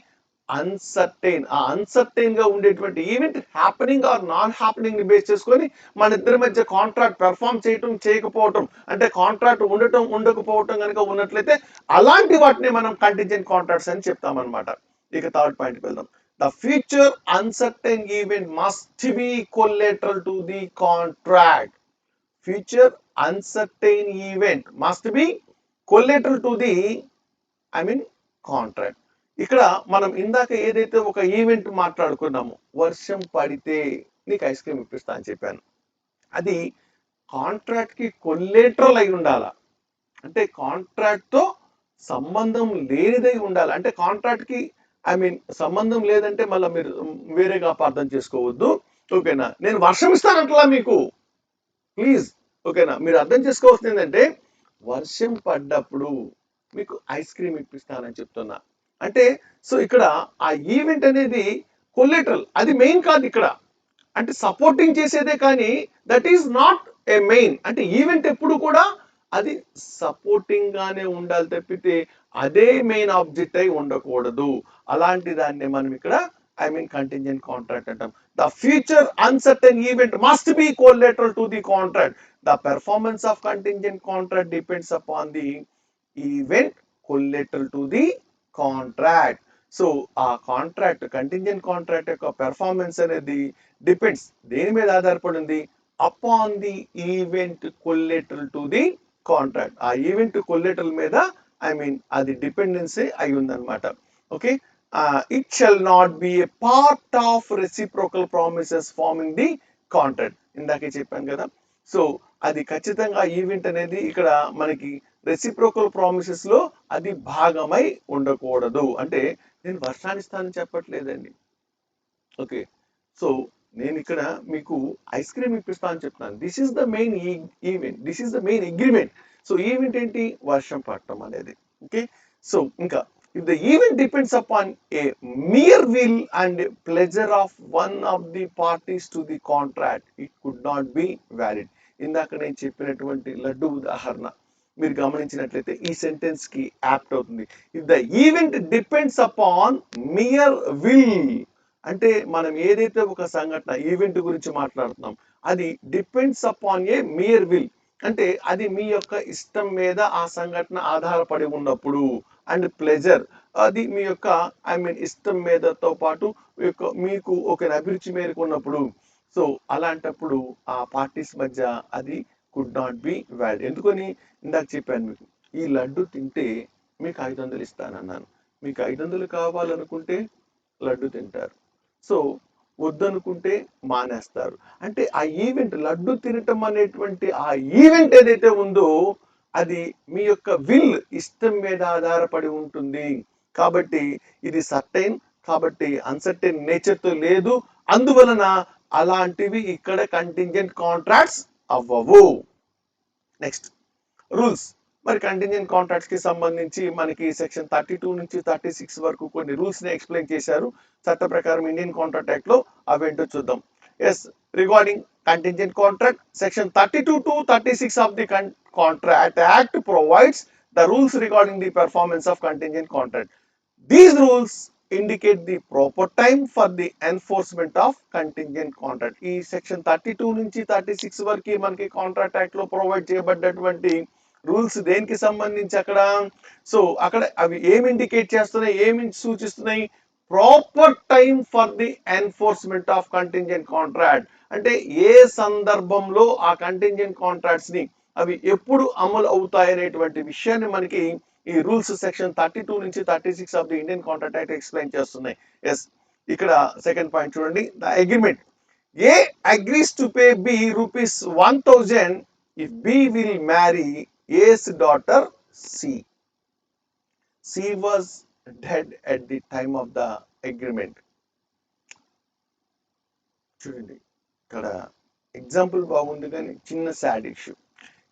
uncertain. ఆ అన్సర్టైన్ గా ఉండేటువంటి event happening or non happening ని బేస్ చేసుకొని మన ఇద్దరి మధ్య కాంట్రాక్ట్ పెర్ఫామ్ చేయటం చేయకపోవటం, అంటే కాంట్రాక్ట్ ఉండటం ఉండకపోవటం కనుక ఉన్నట్లయితే అలాంటి వాటిని మనం కంటింజెంట్ కాంట్రాక్ట్స్ అని చెప్తామన్నమాట. ఇక థర్డ్ పాయింట్ వెళ్దాం. The future uncertain event must be collateral to the contract. Future uncertain event must be collateral to the contract. ఇక్కడ మనం ఇందాక ఏదైతే ఒక ఈవెంట్ మాట్లాడుకున్నామో, వర్షం పడితే నీకు ఐస్ క్రీమ్ ఇప్పిస్తా అని చెప్పాను, అది కాంట్రాక్ట్ కి కొల్లేటరల్ అయి ఉండాలా, అంటే కాంట్రాక్ట్ తో సంబంధం లేనిదై ఉండాలి. అంటే కాంట్రాక్ట్ కి సంబంధం లేదంటే మళ్ళీ మీరు వేరేగా అపార్థం చేసుకోవద్దు ఓకేనా. నేను వర్షం ఇస్తానంటలా మీకు, ప్లీజ్ ఓకేనా. మీరు అర్థం చేసుకోవాల్సింది ఏంటంటే వర్షం పడ్డప్పుడు మీకు ఐస్ క్రీమ్ ఇప్పిస్తానని చెప్తున్నా. అంటే సో ఇక్కడ ఆ ఈవెంట్ అనేది కొల్లెటరల్, అది మెయిన్ కాదు ఇక్కడ, అంటే సపోర్టింగ్ చేసేదే, కానీ that is not a main. అంటే ఈవెంట్ ఎప్పుడు కూడా అది సపోర్టింగ్ గానే ఉండాలి తప్పితే అదే మెయిన్ ఆబ్జెక్ట్ అయి ఉండకూడదు. అలాంటి దాన్ని మనం ఇక్కడ కంటింజెంట్ కాంట్రాక్ట్ అంటాం. The future uncertain event must B collateral to the contract. The performance of contingent contract depends upon the event collateral to the contract. So ఆ కాంట్రాక్ట్ కంటింజెంట్ కాంట్రాక్ట్ యొక్క performance అనేది డిపెండ్స్ దేని మీద ఆధారపడి ఉంది? Upon the event collateral to the contract. ఆ event collateral మీద అది డిపెండెన్సీ అయి ఉందన్నమాట. Okay, it shall not be A part of reciprocal promises farming the contract. ఇందాకే చెప్పాను కదా. సో అది ఖచ్చితంగా ఈవెంట్ అనేది ఇక్కడ మనకి రెసిప్రోకల్ ప్రామిసెస్ లో అది భాగమై ఉండకూడదు. అంటే నేను వర్షాన్ని ఇస్తానని చెప్పట్లేదండి. ఓకే, సో నేను ఇక్కడ మీకు ఐస్ క్రీమ్ ఇప్పిస్తానని చెప్తాను. This is the main event, this is the main agreement. So event ఏంటి? వర్షం పడటం అనేది. ఓకే, సో ఇంకా if the event depends upon a mere will and pleasure of one of the parties to the contract, it could not be valid. ఇందాక నేను చెప్పినటువంటి లడ్డు ఉదాహరణ మీరు గమనించినట్లయితే ఈ సెంటెన్స్ కి యాప్ట్ అవుతుంది. If the event depends upon mere will, అంటే మనం ఏదైతే ఒక సంఘటన ఈవెంట్ గురించి మాట్లాడుతున్నాం అది depends upon a mere will, అంటే అది మీ యొక్క ఇష్టం మీద ఆ సంఘటన ఆధారపడి ఉన్నప్పుడు, అండ్ ప్లెజర్ అది మీ యొక్క ఇష్టం మీదతో పాటు మీకు ఒక అభిరుచి మేరకు ఉన్నప్పుడు, సో అలాంటప్పుడు ఆ పార్టీస్ మధ్య అది కుడ్ నాట్ బి వ్యాలిడ్. ఎందుకని? ఇందాక చెప్పాను మీకు, ఈ లడ్డు తింటే మీకు 500 ఇస్తానన్నాను. మీకు 500 కావాలనుకుంటే లడ్డు తింటారు, సో వద్దనుకుంటే మానేస్తారు. అంటే ఆ ఈవెంట్ లడ్డు తినటం అనేటువంటి ఆ ఈవెంట్ ఏదైతే ఉందో అది మీ యొక్క విల్ ఇష్టం మీద ఆధారపడి ఉంటుంది. కాబట్టి ఇది సర్టైన్, కాబట్టి అన్సర్టైన్ నేచర్ తో లేదు. అందువలన అలాంటివి ఇక్కడ కంటింజెంట్ కాంట్రాక్ట్స్ అవ్వవు. Next rules. మరి కంటింజెంట్ కాంట్రాక్ట్స్ కి సంబంధించి మనకి సెక్షన్ 32 నుంచి 36 వరకు కొన్ని రూల్స్ ని ఎక్స్ప్లెయిన్ చేశారు చట్ట ప్రకారం ఇండియన్ కాంట్రాక్ట్ యాక్ట్ లో. అవేంటో చూద్దాం. Yes, regarding contingent contract, section 32 to 36 of the Contract Act provides the rules regarding the performance of contingent contract. These rules indicate the proper time for the enforcement of contingent contract. ఈ section 32 నుంచి 36 వరకు మనకి contract act లో provide చేయబడ్డటువంటి rules దేనికి సంబంధించి అక్కడ, so అక్కడ అవి ఏమి ఇండికేట్ చేస్తున్నాయి, ఏమి సూచిస్తున్నాయి? Proper time for the enforcement of contingent contract. అంటే ఏ సందర్భంలో ఆ కంటింజెంట్ కాంట్రాక్ట్స్ ని అవి ఎప్పుడు అమలు అవుతాయనేటువంటి విషయాన్ని మనకి ఈ రూల్స్ సెక్షన్ 32 నుంచి 36 of the Indian contract act explain చేస్తున్నాయి. ఎస్, ఇక్కడ సెకండ్ పాయింట్ చూడండి. The agreement A agrees to pay B ₹1,000 if B will marry A's daughter C. C was dead at the time of the agreement. చూడండి ఇక్కడ example బాగుంది కానీ చిన్న sad issue.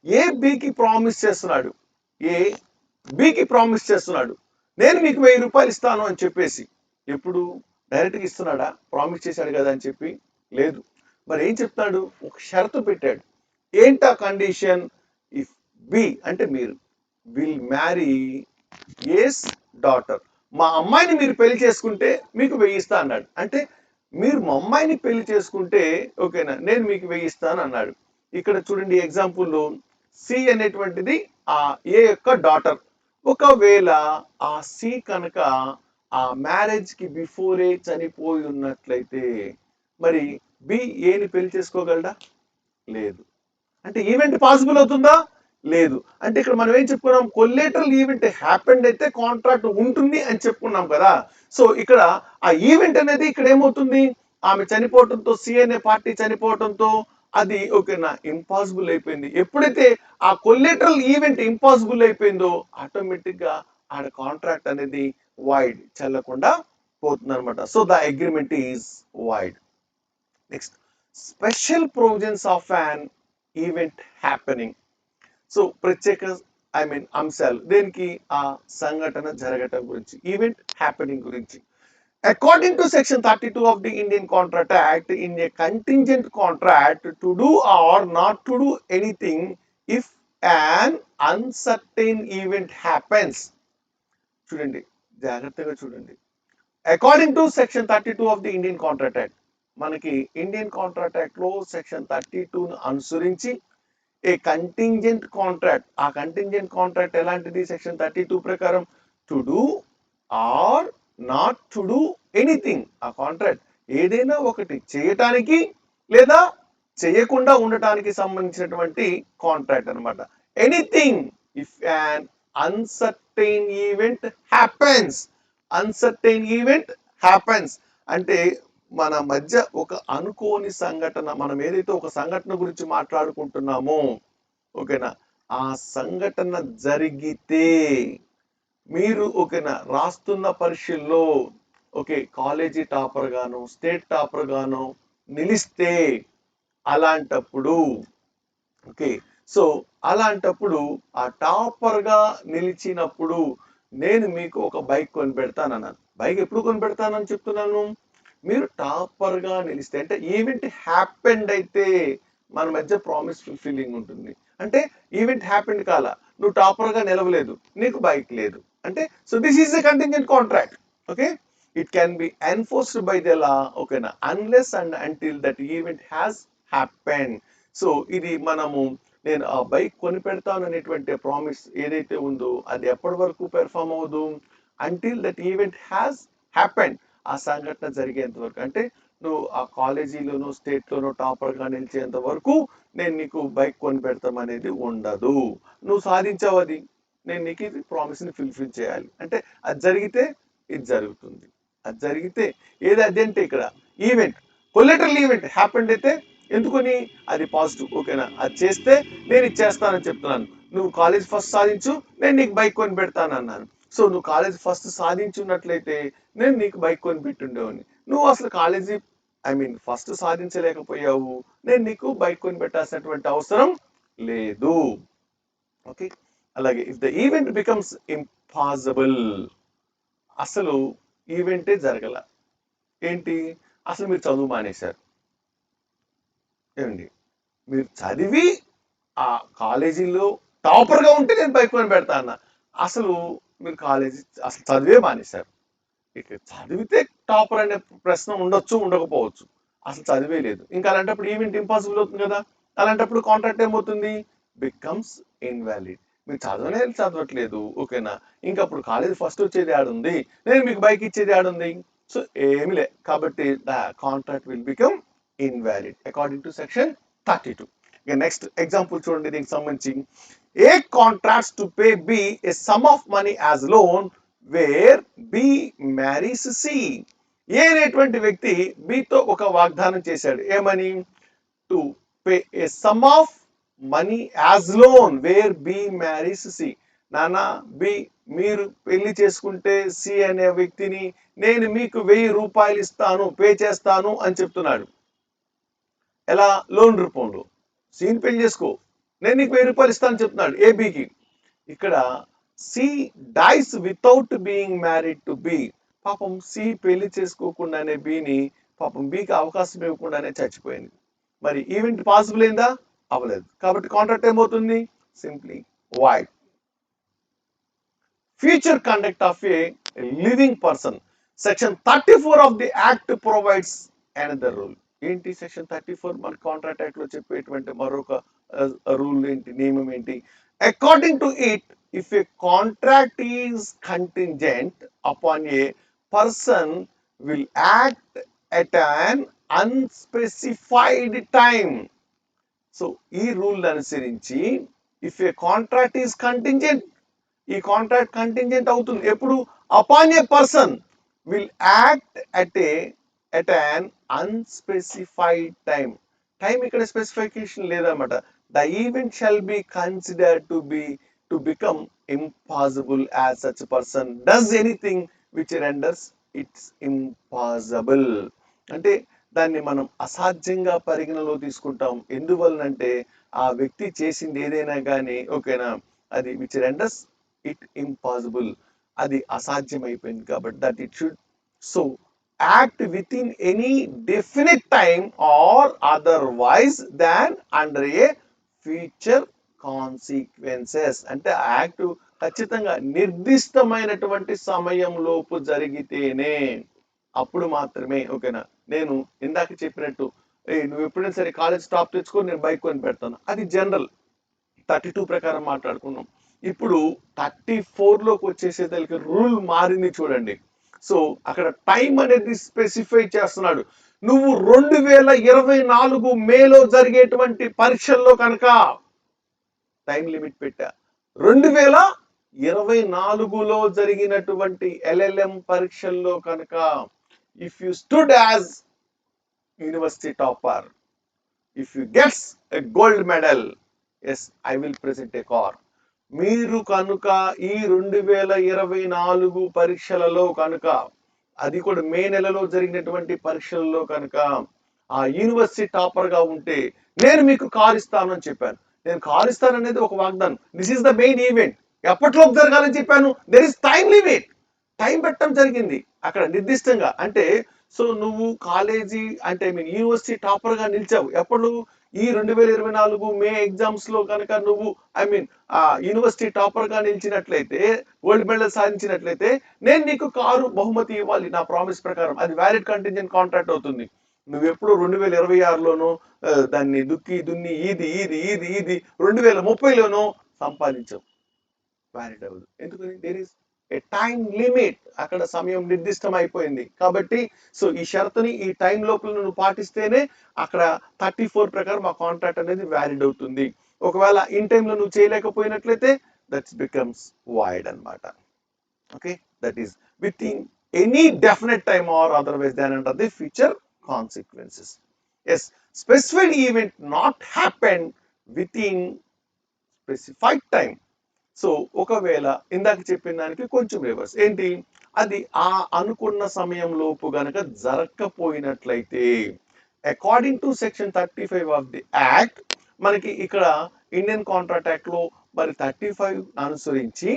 ఏ బికి promise చేస్తున్నాడు, ఏ బికి ప్రామిస్ చేస్తున్నాడు నేను మీకు ₹1000 ఇస్తాను అని చెప్పేసి. ఎప్పుడు? డైరెక్ట్గా ఇస్తున్నాడా? ప్రామిస్ చేశాడు కదా అని చెప్పి లేదు. మరి ఏం చెప్తాడు? ఒక షరతు పెట్టాడు. ఏంటా కండిషన్? ఇఫ్ బి అంటే మీరు విల్ మ్యారీ ఏస్ డాటర్, మా అమ్మాయిని మీరు పెళ్లి చేసుకుంటే మీకు 1000 ఇస్తా అన్నాడు. అంటే మీరు మా అమ్మాయిని పెళ్లి చేసుకుంటే ఓకేనా నేను మీకు 1000 ఇస్తాను అన్నాడు. ఇక్కడ చూడండి ఎగ్జాంపుల్లో సి అనేటువంటిది ఆ ఏ యొక్క డాటర్. ఒకవేళ ఆ సి కనుక ఆ మ్యారేజ్ కి బిఫోరే చనిపోయి ఉన్నట్లయితే మరి బి ఏని పెళ్లి చేసుకోగలడా? లేదు. అంటే ఈవెంట్ పాసిబుల్ అవుతుందా? లేదు. అంటే ఇక్కడ మనం ఏం చెప్పుకున్నాం? కొల్లేటరల్ ఈవెంట్ హ్యాపెండ్ అయితే కాంట్రాక్ట్ ఉంటుంది అని చెప్పుకున్నాం కదా. సో ఇక్కడ ఆ ఈవెంట్ అనేది ఇక్కడ ఏమవుతుంది? ఆమె చనిపోవడంతో, సి అనే పార్టీ చనిపోవడంతో అది ఓకేనా ఇంపాసిబుల్ అయిపోయింది. ఎప్పుడైతే ఆ కొల్లేటరల్ ఈవెంట్ ఇంపాసిబుల్ అయిపోయిందో ఆటోమేటిక్ గా ఆడ కాంట్రాక్ట్ అనేది వైడ్ చెల్లకుండా పోతుంది అనమాట. So the agreement is wide. Next, special provisions of an event happening. So ప్రత్యేక అంశాలు దేనికి? ఆ సంఘటన జరగటం గురించి, ఈవెంట్ హ్యాపెనింగ్ గురించి. According to section 32 of the Indian Contract Act, in a contingent contract, to do or not to do anything if an uncertain event happens. చూడండి, జాగ్రత్తగా చూడండి. According to section 32 of the Indian contract act, మనకి Indian contract act లో section 32ను అనుసరించి ఏ contingent contract, ఆ contingent contract ఎలాంటిది? Section 32 ప్రకారం to do or not to do anything. ఆ కాంట్రాక్ట్ ఏదైనా ఒకటి చేయటానికి లేదా చేయకుండా ఉండటానికి సంబంధించినటువంటి కాంట్రాక్ట్ అన్నమాట. Anything if an uncertain event happens. Uncertain event happens అంటే మన మధ్య ఒక అనుకోని సంఘటన, మనం ఏదైతే ఒక సంఘటన గురించి మాట్లాడుకుంటున్నామో, ఓకేనా, ఆ సంఘటన జరిగితే మీరు ఓకేనా రాస్తున్న పరీక్షల్లో ఓకే కాలేజీ టాపర్ గాను స్టేట్ టాపర్ గాను నిలిస్తే, అలాంటప్పుడు ఓకే, సో అలాంటప్పుడు ఆ టాపర్ గా నిలిచినప్పుడు నేను మీకు ఒక బైక్ కొని పెడతానన్నాను. బైక్ ఎప్పుడు కొని పెడతానని చెప్తున్నాను? మీరు టాపర్ గా నిలిస్తే, అంటే ఈవెంట్ హ్యాపెండ్ అయితే మన మధ్య ప్రామిస్ ఫుల్ఫిల్లింగ్ ఉంటుంది. అంటే ఈవెంట్ హ్యాపెండ్ కాల, నువ్వు టాపర్ గా నిలవలేదు, నీకు బైక్ లేదు అంటే, so this is a contingent contract. Okay, it can be enforced by the law, ఓకేనా, unless and until that event has happened. So ఇది మనము, నేను ఆ బైక్ కొని పెడతాను అనేటువంటి ప్రామిస్ ఏదైతే ఉందో అది ఎప్పటి వరకు పెర్ఫామ్ అవ్వదు? Until that event has happened. ఆ సంఘటన జరిగేంత వరకు, అంటే నువ్వు ఆ కాలేజీలోనో స్టేట్ లోనో టాపర్ గా నిలిచేంత వరకు నేను నీకు బైక్ కొని పెడతాం అనేది ఉండదు. నువ్వు సాధించావు అది, నేను నీకు ఇది ప్రామిస్ ని ఫుల్ఫిల్ చేయాలి. అంటే అది జరిగితే ఇది జరుగుతుంది. అది జరిగితే ఏది అది అంటే ఇక్కడ ఈవెంట్, కొలెటరల్ ఈవెంట్ హ్యాపెండ్ అయితే ఎందుకని? అది పాజిటివ్, ఓకేనా. అది చేస్తే నేను ఇచ్చేస్తానని చెప్తున్నాను. నువ్వు కాలేజ్ ఫస్ట్ సాధించు, నేను నీకు బైక్ కొని పెడతాను అన్నాను. సో నువ్వు కాలేజ్ ఫస్ట్ సాధించున్నట్లయితే నేను నీకు బైక్ కొని పెట్టుండేవాడిని. నువ్వు అసలు కాలేజీ ఫస్ట్ సాధించలేకపోయావు, నేను నీకు బైక్ కొని పెట్టాల్సినటువంటి అవసరం లేదు. ఓకే, అలాగే if the event becomes impossible, అసలు ఈవెంటే జరగల, ఏంటి? అసలు మీరు చదువు మానేశారు. ఏమండి, మీరు చదివి ఆ కాలేజీలో టాపర్ గా ఉంటే నేను బైక్ కొని పెడతా అన్న, అసలు మీరు కాలేజీ అసలు చదివే మానేశారు. ఇక చదివితే టాపర్ అనే ప్రశ్న ఉండొచ్చు, ఉండకపోవచ్చు. అసలు చదివే లేదు, ఇంకా అలాంటప్పుడు ఈవెంట్ ఇంపాసిబుల్ అవుతుంది కదా. అలాంటప్పుడు కాంట్రాక్ట్ ఏమవుతుంది? Becomes invalid. మీరు చదవట్లేదు, ఓకేనా, ఇంకా అప్పుడు కాలేజ్ ఫస్ట్ వచ్చేది ఆడుంది, నేను మీకు బైక్ ఇచ్చేది ఆడుంది. సో ఏమి లే, కాబట్టి the contract will become invalid according to section 32. ఇక నెక్స్ట్ ఎగ్జాంపుల్ చూడండి, దీనికి సంబంధించి A contracts to pay B a sum of money as loan where B marries C. A అనేటువంటి వ్యక్తి బితో ఒక వాగ్దానం చేశాడు, ఏమని? To pay a sum of money as loan where B marries C. నానా బి, మీరు పెళ్లి చేసుకుంటే సి అనే వ్యక్తిని నేను మీకు 1000 రూపాయలు ఇస్తాను, పే చేస్తాను అని చెప్తున్నాడు. ఎలా? లోన్ రూపంలో. సిని పెళ్లి చేసుకో, నేను నీకు 1000 రూపాయలు ఇస్తాను చెప్తున్నాడు ఏబికి. ఇక్కడ C dies without being married to B. పాపం సి పెళ్లి చేసుకోకుండానే బిని, పాపం బికి అవకాశం ఇవ్వకుండానే చచ్చిపోయింది. మరి ఈవెంట్ పాసిబుల్ అయిందా? అవ్వలేదు. కాబట్టి కాంట్రాక్ట్ ఏమవుతుంది? Simply wide. Future conduct of A living person, section 34 of the act provides another rule. ఏంటి సెక్షన్ 34 మన కాంట్రాక్ట్ యాక్ట్ లో చెప్పేటువంటి మరొక రూల్ ఏంటి, నియమం ఏంటి? According to it, if a contract is contingent upon a person will act at an unspecified time. So ఈ rule అనుసరించి if A contract is contingent, ఈ కాంట్రాక్ట్ కంటింజెంట్ అవుతుంది ఎప్పుడు? Upon A person will act at an unspecified time. Time ఇక్కడ specification లేదన్నమాట. The event shall be considered to become impossible as such person does anything which renders it's impossible. అంటే దాన్ని మనం అసాధ్యంగా పరిగణలో తీసుకుంటాం. ఎందువలనంటే ఆ వ్యక్తి చేసింది ఏదైనా కానీ, ఓకేనా, అది విచ్ రెండర్స్ ఇట్ ఇంపాసిబుల్, అది అసాధ్యం అయిపోయింది కాబట్టి that it should so act with in any definite time or otherwise than under A future consequences. అంటే ఆ యాక్ట్ ఖచ్చితంగా నిర్దిష్టమైనటువంటి సమయం లోపు జరిగితేనే అప్పుడు మాత్రమే. ఓకేనా? నేను ఇందాక చెప్పినట్టు నువ్వు ఎప్పుడైనా సరే కాలేజ్ స్టాప్ తెచ్చుకొని నేను బైక్ కొని పెడతాను, అది జనరల్. 32 ప్రకారం మాట్లాడుకున్నాం. ఇప్పుడు 34లోకి వచ్చేసేసరికి రూల్ మారింది చూడండి. సో అక్కడ టైం అనేది స్పెసిఫై చేస్తున్నాడు. నువ్వు 2024 మేలో జరిగేటువంటి పరీక్షల్లో కనుక టైం లిమిట్ పెట్టా. 2024లో జరిగినటువంటి LLM పరీక్షల్లో కనుక if you stood as university topper, if you gets a gold medal, yes I will present a car. మీరు కనుక ఈ 2024 పరీక్షలలో కనుక, అది కూడా మే నెలలో జరిగినటువంటి పరీక్షల్లో కనుక ఆ యూనివర్సిటీ టాపర్ గా ఉంటే నేను మీకు కార్ ఇస్తాను అని చెప్పాను. నేను కార్ ఇస్తాను అనేది ఒక వాగ్దానం. This is the main event. ఎప్పటిలోపు జరగాలని చెప్పాను. There is time limit. Time పెట్టడం జరిగింది అక్కడ నిర్దిష్టంగా. అంటే సో నువ్వు కాలేజీ అంటే ఐ మీన్ యూనివర్సిటీ టాపర్ గా నిలిచావు ఎప్పుడు? ఈ 2024 మే ఎగ్జామ్స్ లో కనుక నువ్వు ఐ మీన్ యూనివర్సిటీ టాపర్ గా నిలిచినట్లయితే, గోల్డ్ మెడల్ సాధించినట్లయితే నేను నీకు కారు బహుమతి ఇవ్వాలి నా ప్రామిస్ ప్రకారం. అది వ్యాలిడ్ కంటింజెంట్ కాంట్రాక్ట్ అవుతుంది. నువ్వు ఎప్పుడు 2026లోనో దాన్ని దుక్కి దున్ని ఈది ఈది ఈది ఈది 2030లోనో సంపాదించవు, వ్యాలిడ్ అవ్వదు. ఎందుకని? There is a time limit. అక్కడ సమయం నిర్దిష్టం అయిపోయింది కాబట్టి సో ఈ షరతుని ఈ టైం లోపల నువ్వు పాటిస్తేనే అక్కడ 34 ప్రకారం ఆ కాంట్రాక్ట్ అనేది వ్యాలిడ్ అవుతుంది. ఒకవేళ ఇన్ టైంలో నువ్వు చేయలేకపోయినట్లయితే దట్స్ బికమ్స్ వాయిడ్ అన్నమాట. Okay, that is within any definite time or otherwise than under the future consequences. Yes, specified event not happen within specified time. So ఒకవేళ ఇందాక చెప్పిన దానికి కొంచెం రివర్స్ ఏంటి, అది ఆ అనుకున్న సమయం లోపు గనక జరగకపోయినట్లయితే according to section 35 of the act, మనకి ఇక్కడ ఇండియన్ కాంట్రాక్ట్ యాక్ట్ లో మరి 35 అనుసరించి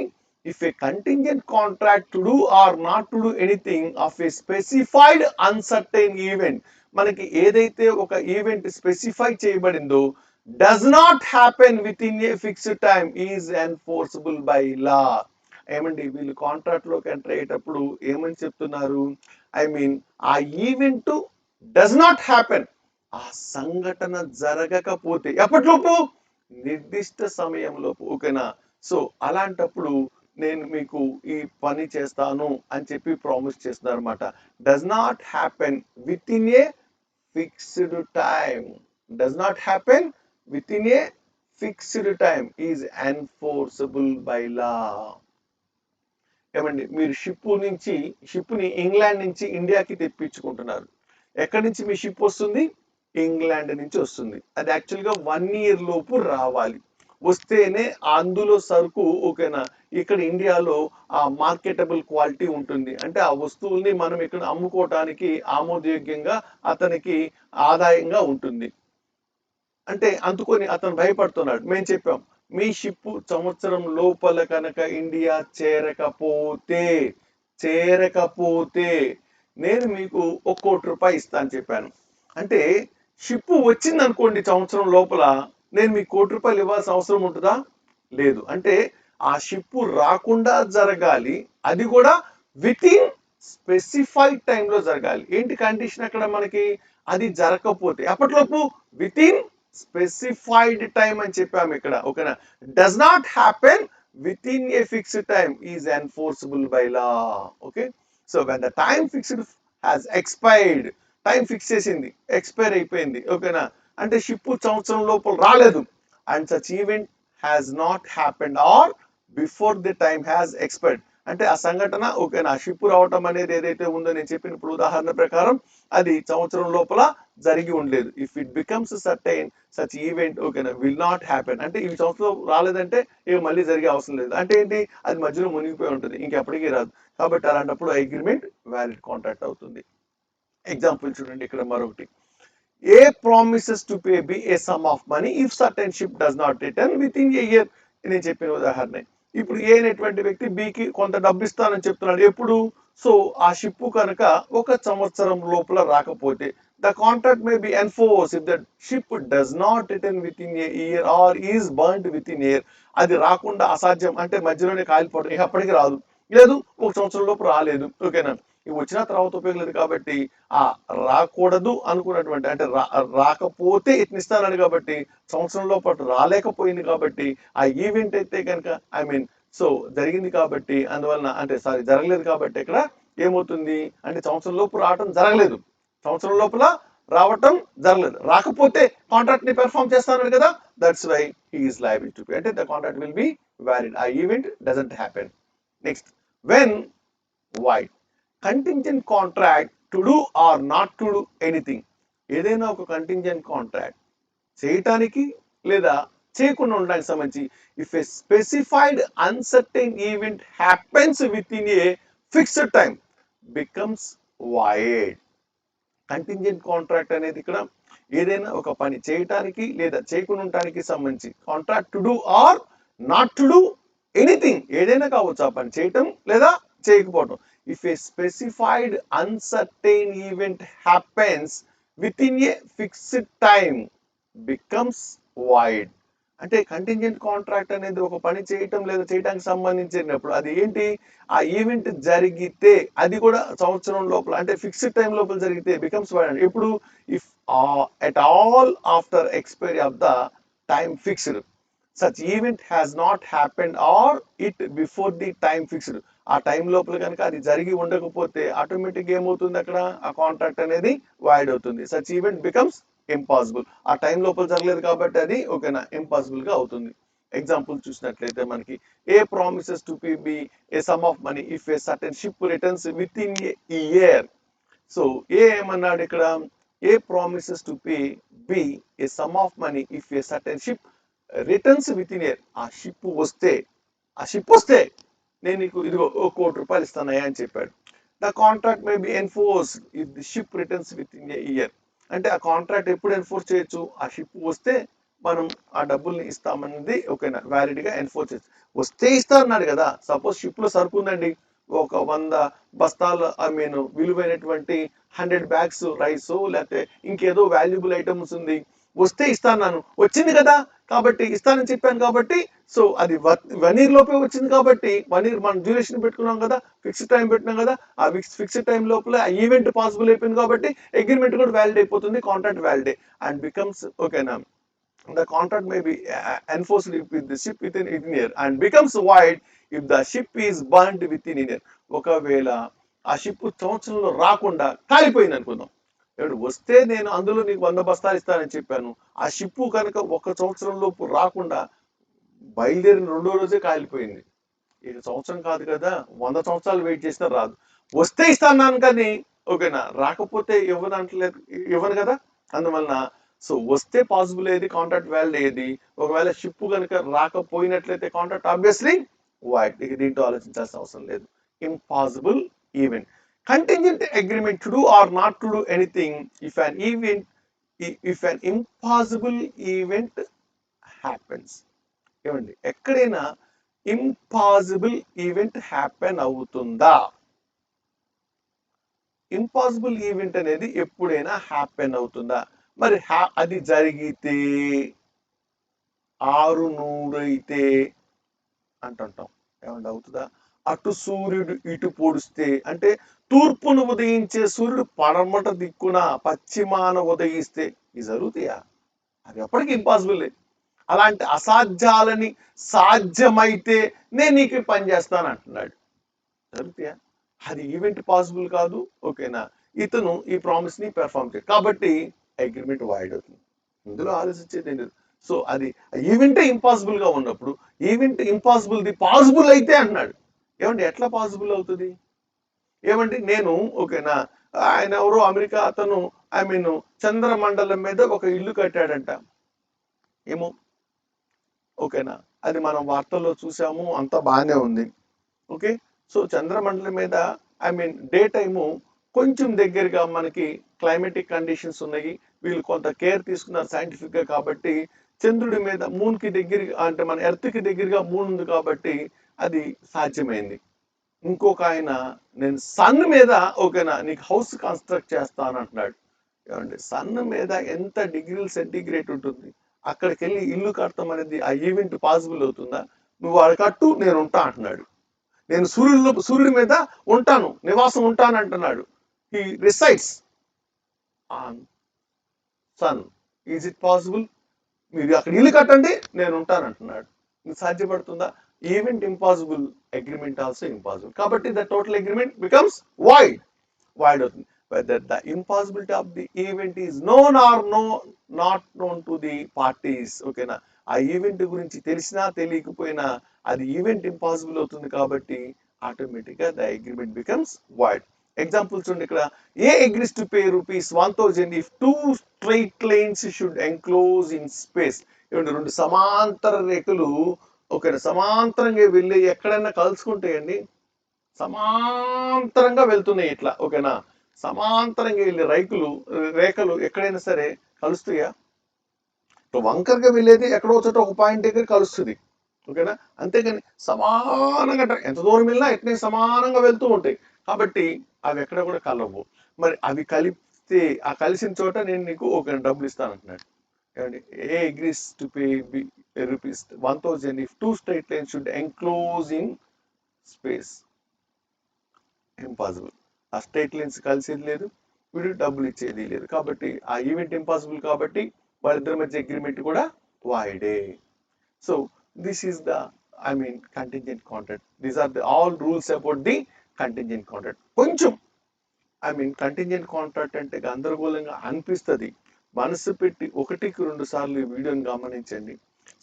if a contingent contract to do or not to do anything of a specified uncertain event, మనకి ఏదైతే ఒక ఈవెంట్ స్పెసిఫై చేయబడిందో does not happen within a fixed time is enforceable by law. ఏమండి వీళ్ళు contract లోకి ఎంటర్ అయ్యేటప్పుడు ఏమని చెప్తున్నారు? ఐ మీన్ ఆ ఈవెంట్ డస్ నాట్ హ్యాపెన్, ఆ సంఘటన జరగకపోతే ఎప్పటిలోపు? నిర్దిష్ట సమయంలోపు. ఓకేనా? సో అలాంటప్పుడు నేను మీకు ఈ పని చేస్తాను అని చెప్పి ప్రామిస్ చేస్తున్నారు అనమాట. Does not happen within a fixed time, does not happen within a fixed time is enforceable by law. ఏమండి మీరు షిప్ని ఇంగ్లాండ్ నుంచి ఇండియాకి తెప్పించుకుంటున్నారు. ఎక్కడి నుంచి మీ షిప్ వస్తుంది? ఇంగ్లాండ్ నుంచి వస్తుంది. అది యాక్చువల్గా 1 year లోపు రావాలి. వస్తేనే అందులో సరుకు ఓకేనా ఇక్కడ ఇండియాలో ఆ మార్కెటబుల్ క్వాలిటీ ఉంటుంది. అంటే ఆ వస్తువుల్ని మనం ఇక్కడ అమ్ముకోవటానికి ఆమోదయోగ్యంగా అతనికి ఆదాయంగా ఉంటుంది. అంటే అందుకొని అతను భయపడుతున్నాడు. మేము చెప్పాం మీ షిప్ సంవత్సరం లోపల కనుక ఇండియా చేరకపోతే నేను మీకు 1 కోటి రూపాయలు ఇస్తాను చెప్పాను. అంటే షిప్ వచ్చింది అనుకోండి సంవత్సరం లోపల, నేను మీకు 1 కోటి రూపాయలు ఇవ్వాల్సిన అవసరం ఉంటుందా? లేదు. అంటే ఆ షిప్ రాకుండా జరగాలి, అది కూడా విత్ ఇన్ స్పెసిఫైడ్ టైంలో జరగాలి. ఏంటి కండిషన్ అక్కడ మనకి? అది జరగకపోతే అప్పట్లోపు విత్ ఇన్ స్పెసిఫైడ్ టైం అని చెప్పాము ఇక్కడ. ఓకేనా? Does not happen within a fixed time is enforceable by law. Okay, so when the time fixed has expired, time fix చేసింది ఎక్స్పైర్ అయిపోయింది. ఓకేనా? అంటే షిప్ సంవత్సరం లోపల రాలేదు and such event has not happened are before the time has expired, అంటే ఆ సంఘటన ఓకేనా షిప్ రావటం అనేది ఏదైతే ఉందో నేను చెప్పిన ఇప్పుడు ఉదాహరణ ప్రకారం అది సంవత్సరం లోపల జరిగి ఉండలేదు. If it becomes certain such event ఓకేనా విల్ నాట్ హ్యాపెన్, అంటే ఈ సంవత్సరం రాలేదంటే ఇక మళ్ళీ జరిగే అవసరం లేదు. అంటే ఏంటి? అది మధ్యలో మునిగిపోయి ఉంటుంది, ఇంకెప్పటికీ రాదు. కాబట్టి అలాంటప్పుడు అగ్రిమెంట్ వ్యాలిడ్ కాంట్రాక్ట్ అవుతుంది. ఎగ్జాంపుల్ చూడండి ఇక్కడ మరొకటి. A promises to pay B a sum of money if certain ship does not return within a year. నేను చెప్పిన ఉదాహరణ. ఇప్పుడు ఏ అనేటువంటి వ్యక్తి బికి కొంత డబ్బు ఇస్తానని చెప్తున్నాడు. ఎప్పుడు? సో ఆ షిప్ కనుక 1 సంవత్సరం లోపల రాకపోతే The contract may be enforced if the ship does not return within a year or is burnt within a year. అది రాకుండా అసాధ్యం అంటే మధ్యలోనే కాలిపోవడం ఇక అప్పటికి రాదు, లేదు ఒక సంవత్సరం లోపు రాలేదు, ఓకేనా. ఇవి వచ్చిన తర్వాత ఉపయోగం లేదు కాబట్టి ఆ రాకూడదు అనుకున్నటువంటి అంటే రాకపోతే యత్నిస్తానని కాబట్టి సంవత్సరంలో పాటు రాలేకపోయింది కాబట్టి ఆ ఈవెంట్ అయితే కనుక సో జరిగింది కాబట్టి అందువలన అంటే సారీ జరగలేదు కాబట్టి ఇక్కడ ఏమవుతుంది అంటే సంవత్సరం లోపు రావటం జరగలేదు, సంవత్సరం లోపల రావటం జరగలేదు, రాకపోతే కాంట్రాక్ట్ ని పెర్ఫార్మ్ చేస్తాను కదా, that's why he is liable to pay అంటే the contract will be valid, ఆ event doesn't happen. Next when void contingent contract to do or not to do anything. ఏదైనా ఒక కంటింజెంట్ కాంట్రాక్ట్ చేయటానికి లేదా చేయకుండా ఉండడానికి సంబంధించి if a specified uncertain event happens within a fixed time becomes void. Contingent contract అనేది ఇక్కడ ఏదైనా ఒక పని చేయటానికి లేదా చేయకుండా ఉండటానికి సంబంధించి contract to do or not to do anything, ఏదైనా కావచ్చు ఆ పని చేయటం లేదా చేయకపోవటం. If a specified uncertain event happens within a fixed time becomes void. అంటే కంటింజెంట్ కాంట్రాక్ట్ అనేది ఒక పని చేయటం లేదా చేయడానికి సంబంధించినప్పుడు అది ఏంటి, ఆ ఈవెంట్ జరిగితే అది కూడా సంవత్సరం లోపల అంటే ఫిక్స్డ్ టైం లోపల జరిగితే బికమ్స్ వైడ్. ఇప్పుడు if at all after expiry of the time fixed such event has not happened or it before the time fixed, ఆ టైం లోపల కనుక అది జరిగి ఉండకపోతే ఆటోమేటిక్ ఏమవుతుంది అక్కడ ఆ కాంట్రాక్ట్ అనేది వైడ్ అవుతుంది. సచ్ ఈవెంట్ బికమ్స్ ఇంపాసిబుల్, ఆ టైం లోపల జరగలేదు కాబట్టి అది ఓకేనా ఇంపాసిబుల్ గా అవుతుంది. ఎగ్జాంపుల్ చూసినట్లయితే మనకి A promises to B a sum of money if a certain ship returns within a year. So ఏమన్నాడు ఇక్కడ, A promises to B a sum of money if a certain ship returns within year. ఆ ship వస్తే నేను నీకు ఇదిగో ₹1,00,00,000 ఇస్తానయ్యా అని చెప్పాడు. The contract may be enforced if the ship returns within a year. అంటే ఆ కాంట్రాక్ట్ ఎప్పుడు ఎన్ఫోర్స్ చేయొచ్చు, ఆ షిప్ వస్తే మనం ఆ డబ్బుల్ని ఇస్తామన్నది ఓకేనా వ్యాలిడ్ గా ఎన్ఫోర్స్ చేయొచ్చు. వస్తే ఇస్తా అన్నాడు కదా, సపోజ్ షిప్ లో సరుకు ఉందండి, ఒక 100 బస్తాలు విలువైనటువంటి 100 బ్యాగ్స్ రైస్ లేకపోతే ఇంకేదో వాల్యుబుల్ ఐటమ్స్ ఉంది, వస్తే ఇస్తాను, వచ్చింది కదా కాబట్టి ఇస్తానని చెప్పాను కాబట్టి సో అది 1 year లోపే వచ్చింది కాబట్టి 1 year మనం డ్యూరేషన్ పెట్టుకున్నాం కదా, ఫిక్స్డ్ టైం పెట్టినాం కదా, ఆ ఫిక్స్డ్ టైం లోపల ఆ ఈవెంట్ పాసిబుల్ అయిపోయింది కాబట్టి అగ్రిమెంట్ కూడా వ్యాలిడ్ అయిపోతుంది, కాంట్రాక్ట్ వ్యాలిడ్ అండ్ బికమ్స్ ఓకేనా. The contract may be enforced with the ship within a year and becomes void if the ship is burnt within a year. ఒకవేళ ఆ ship సంవత్సరంలో రాకుండా కాలిపోయింది అనుకుందాం, ఇప్పుడు వస్తే నేను అందులో నీకు 100 బస్తాలు ఇస్తానని చెప్పాను, ఆ షిప్ కనుక ఒక సంవత్సరం లోపు రాకుండా బయలుదేరిన 2వ రోజే కాలిపోయింది, ఇది సంవత్సరం కాదు కదా 100 సంవత్సరాలు వెయిట్ చేసినా రాదు, వస్తే ఇస్తాను కానీ ఓకేనా, రాకపోతే ఇవ్వను కదా. అందువలన సో వస్తే పాసిబుల్ ఏది, కాంట్రాక్ట్ వ్యాలిడ్ ఏది, ఒకవేళ షిప్ కనుక రాకపోయినట్లయితే కాంట్రాక్ట్ ఆబ్వియస్లీ వైడ్, ఇక దీంట్లో ఆలోచించాల్సిన అవసరం లేదు. Impossible event contingent agreement to do or not to do anything if an impossible event happens. ఏమండి ఎక్కడైనా ఇంపాసిబుల్ ఈవెంట్ హ్యాపెన్ అవుతుందా, ఇంపాసిబుల్ ఈవెంట్ అనేది ఎప్పుడైనా హ్యాపెన్ అవుతుందా, మరి అది జరిగితే 600 అయితే అంటుంటాం, ఏమంటే అవుతుందా, అటు సూర్యుడు ఇటు పొడిస్తే అంటే తూర్పును ఉదయించే సూర్యుడు పడమట దిక్కున పశ్చిమాన ఉదయిస్తే ఇది జరుగుతాయా, అది ఎప్పటికీ ఇంపాసిబుల్. అలాంటి అసాధ్యాలని సాధ్యమైతే నేను నీకు పని చేస్తాను అంటున్నాడు, జరుగుతాయా, అది ఈవెంట్ పాసిబుల్ కాదు ఓకేనా, ఇతను ఈ ప్రామిస్ ని పెర్ఫార్మ్ చేయడు కాబట్టి అగ్రిమెంట్ వైడ్ అవుతుంది, ఇందులో ఆలోచించేది ఏంటి. సో అది ఈవెంటే ఇంపాసిబుల్ గా ఉన్నప్పుడు ఈవెంట్ ఇంపాసిబుల్ ది పాసిబుల్ అయితే అన్నాడు, ఏమండి ఎట్లా పాసిబుల్ అవుతుంది, ఏమండి నేను ఓకేనా, ఆయన ఎవరో అమెరికా అతను చంద్రమండలం మీద ఒక ఇల్లు కట్టాడంట, ఏమో ఓకేనా, అది మనం వార్తల్లో చూసాము, అంతా బాగానే ఉంది ఓకే. సో చంద్రమండలం మీద డే టైము కొంచెం దగ్గరగా మనకి క్లైమేటిక్ కండిషన్స్ ఉన్నాయి, వీళ్ళు కొంత కేర్ తీసుకున్నారు సైంటిఫిక్ గా కాబట్టి చంద్రుడి మీద మూన్ కి దగ్గరగా అంటే మన ఎర్త్ కి దగ్గరగా మూన్ ఉంది కాబట్టి అది సాధ్యమైంది. ఇంకొక ఆయన నేను సన్ మీద ఓకేనా నీకు హౌస్ కన్స్ట్రక్ట్ చేస్తాను అంటున్నాడు, ఏమండి సన్ మీద ఎంత డిగ్రీల సెంటిగ్రేడ్ ఉంటుంది, అక్కడికి వెళ్ళి ఇల్లు కడతాం అనేది ఆ ఈవెంట్ పాసిబుల్ అవుతుందా? నువ్వు వాడు కట్టు, నేను ఉంటా అంటున్నాడు. నేను సూర్యుడి మీద ఉంటాను, నివాసం ఉంటాను అంటున్నాడు. He resides on sun. Is it possible? మీరు అక్కడ ఇల్లు కట్టండి, నేను ఉంటాను అంటున్నాడు. ఇది సాధ్యపడుతుందా? Event impossible, agreement also impossible. కాబట్టి the total agreement becomes void అవుతుంది. Whether the impossibility of the event is known or not known to the parties. ఓకేనా? ఆ ఈవెంట్ గురించి తెలిసినా తెలియకపోయినా అది ఈవెంట్ ఇంపాసిబుల్ అవుతుంది కాబట్టి ఆటోమేటిక్ గా the agreement becomes void. Examples ఉండి ఇక్కడ A agrees to pay ₹1,000 if two straight lines should enclose in space. ఏమంటే రెండు సమాంతర రేఖలు ఒక సమాంతరంగా వెళ్ళి ఎక్కడైనా కలుసుకుంటాయండి, సమాంతరంగా వెళ్తున్నాయి ఇట్లా. ఓకేనా? సమాంతరంగా వెళ్ళే రేఖలు ఎక్కడైనా సరే కలుస్తాయా? వంకరగా వెళ్ళేది ఎక్కడో చోట ఒక పాయింట్ దగ్గర కలుస్తుంది. ఓకేనా? అంతేగాని సమానంగా ఎంత దూరం వెళ్ళినా ఎట్నే సమానంగా వెళ్తూ ఉంటాయి. కాబట్టి అవి ఎక్కడ కూడా కలవు. మరి అవి కలిపితే ఆ కలిసిన చోట నేను నీకు ఒక డబ్బులు ఇస్తాను అంటున్నాడు. ఏమండి? A agrees to pay ₹1,000 if two straight lines should enclose in space. Impossible. ఆ స్ట్రైట్ లైన్స్ కలిసేది లేదు, వీడు డబ్బులు ఇచ్చేది లేదు. కాబట్టి ఆ ఈవెంట్ ఇంపాసిబుల్ కాబట్టి వాళ్ళిద్దరి మధ్య అగ్రిమెంట్ కూడా వాయిడే. So this is the contingent contract. These are the all rules about the contingent contract. కొంచెం కంటింజెంట్ కాంట్రాక్ట్ అంటే గందరగోళంగా అనిపిస్తుంది. మనసు పెట్టి ఒకటికి 2 సార్లు ఈ వీడియోని గమనించండి.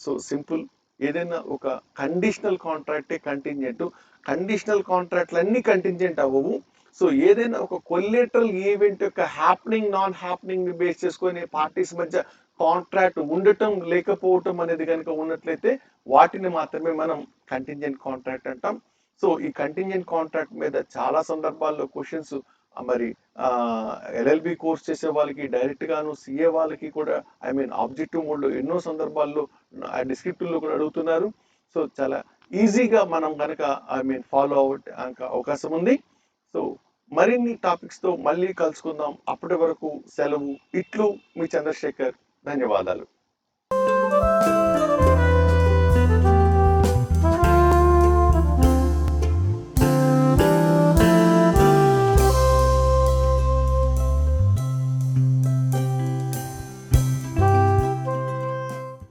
So simple. ఏదైనా ఒక కండిషనల్ కాంట్రాక్టే కంటింజెంట్. కండిషనల్ కాంట్రాక్ట్లు అన్ని కంటింజెంట్ అవ్వవు. సో ఏదైనా ఒక కొలేటరల్ ఈవెంట్ యొక్క హ్యాపెనింగ్ నాన్ హ్యాపెనింగ్ బేస్ చేసుకొని పార్టీస్ మధ్య కాంట్రాక్ట్ ఉండటం లేకపోవటం అనేది కనుక ఉన్నట్లయితే వాటిని మాత్రమే మనం కంటింజెంట్ కాంట్రాక్ట్ అంటాం. సో ఈ కంటింజెంట్ కాంట్రాక్ట్ మీద చాలా సందర్భాల్లో క్వశ్చన్స్ మరి ఎల్ఎల్బి కోర్స్ చేసే వాళ్ళకి డైరెక్ట్ గాను, సిఏ వాళ్ళకి కూడా ఆబ్జెక్టివ్ మోడ్ లో ఎన్నో సందర్భాల్లో డిస్క్రిప్టివ్ లో కూడా అడుగుతున్నారు. సో చాలా ఈజీగా మనం కనుక ఫాలో అవడానికి అవకాశం ఉంది. సో మరిన్ని టాపిక్స్ తో మళ్ళీ కలుసుకుందాం. అప్పటి వరకు సెలవు. ఇట్లు మీ చంద్రశేఖర్. ధన్యవాదాలు.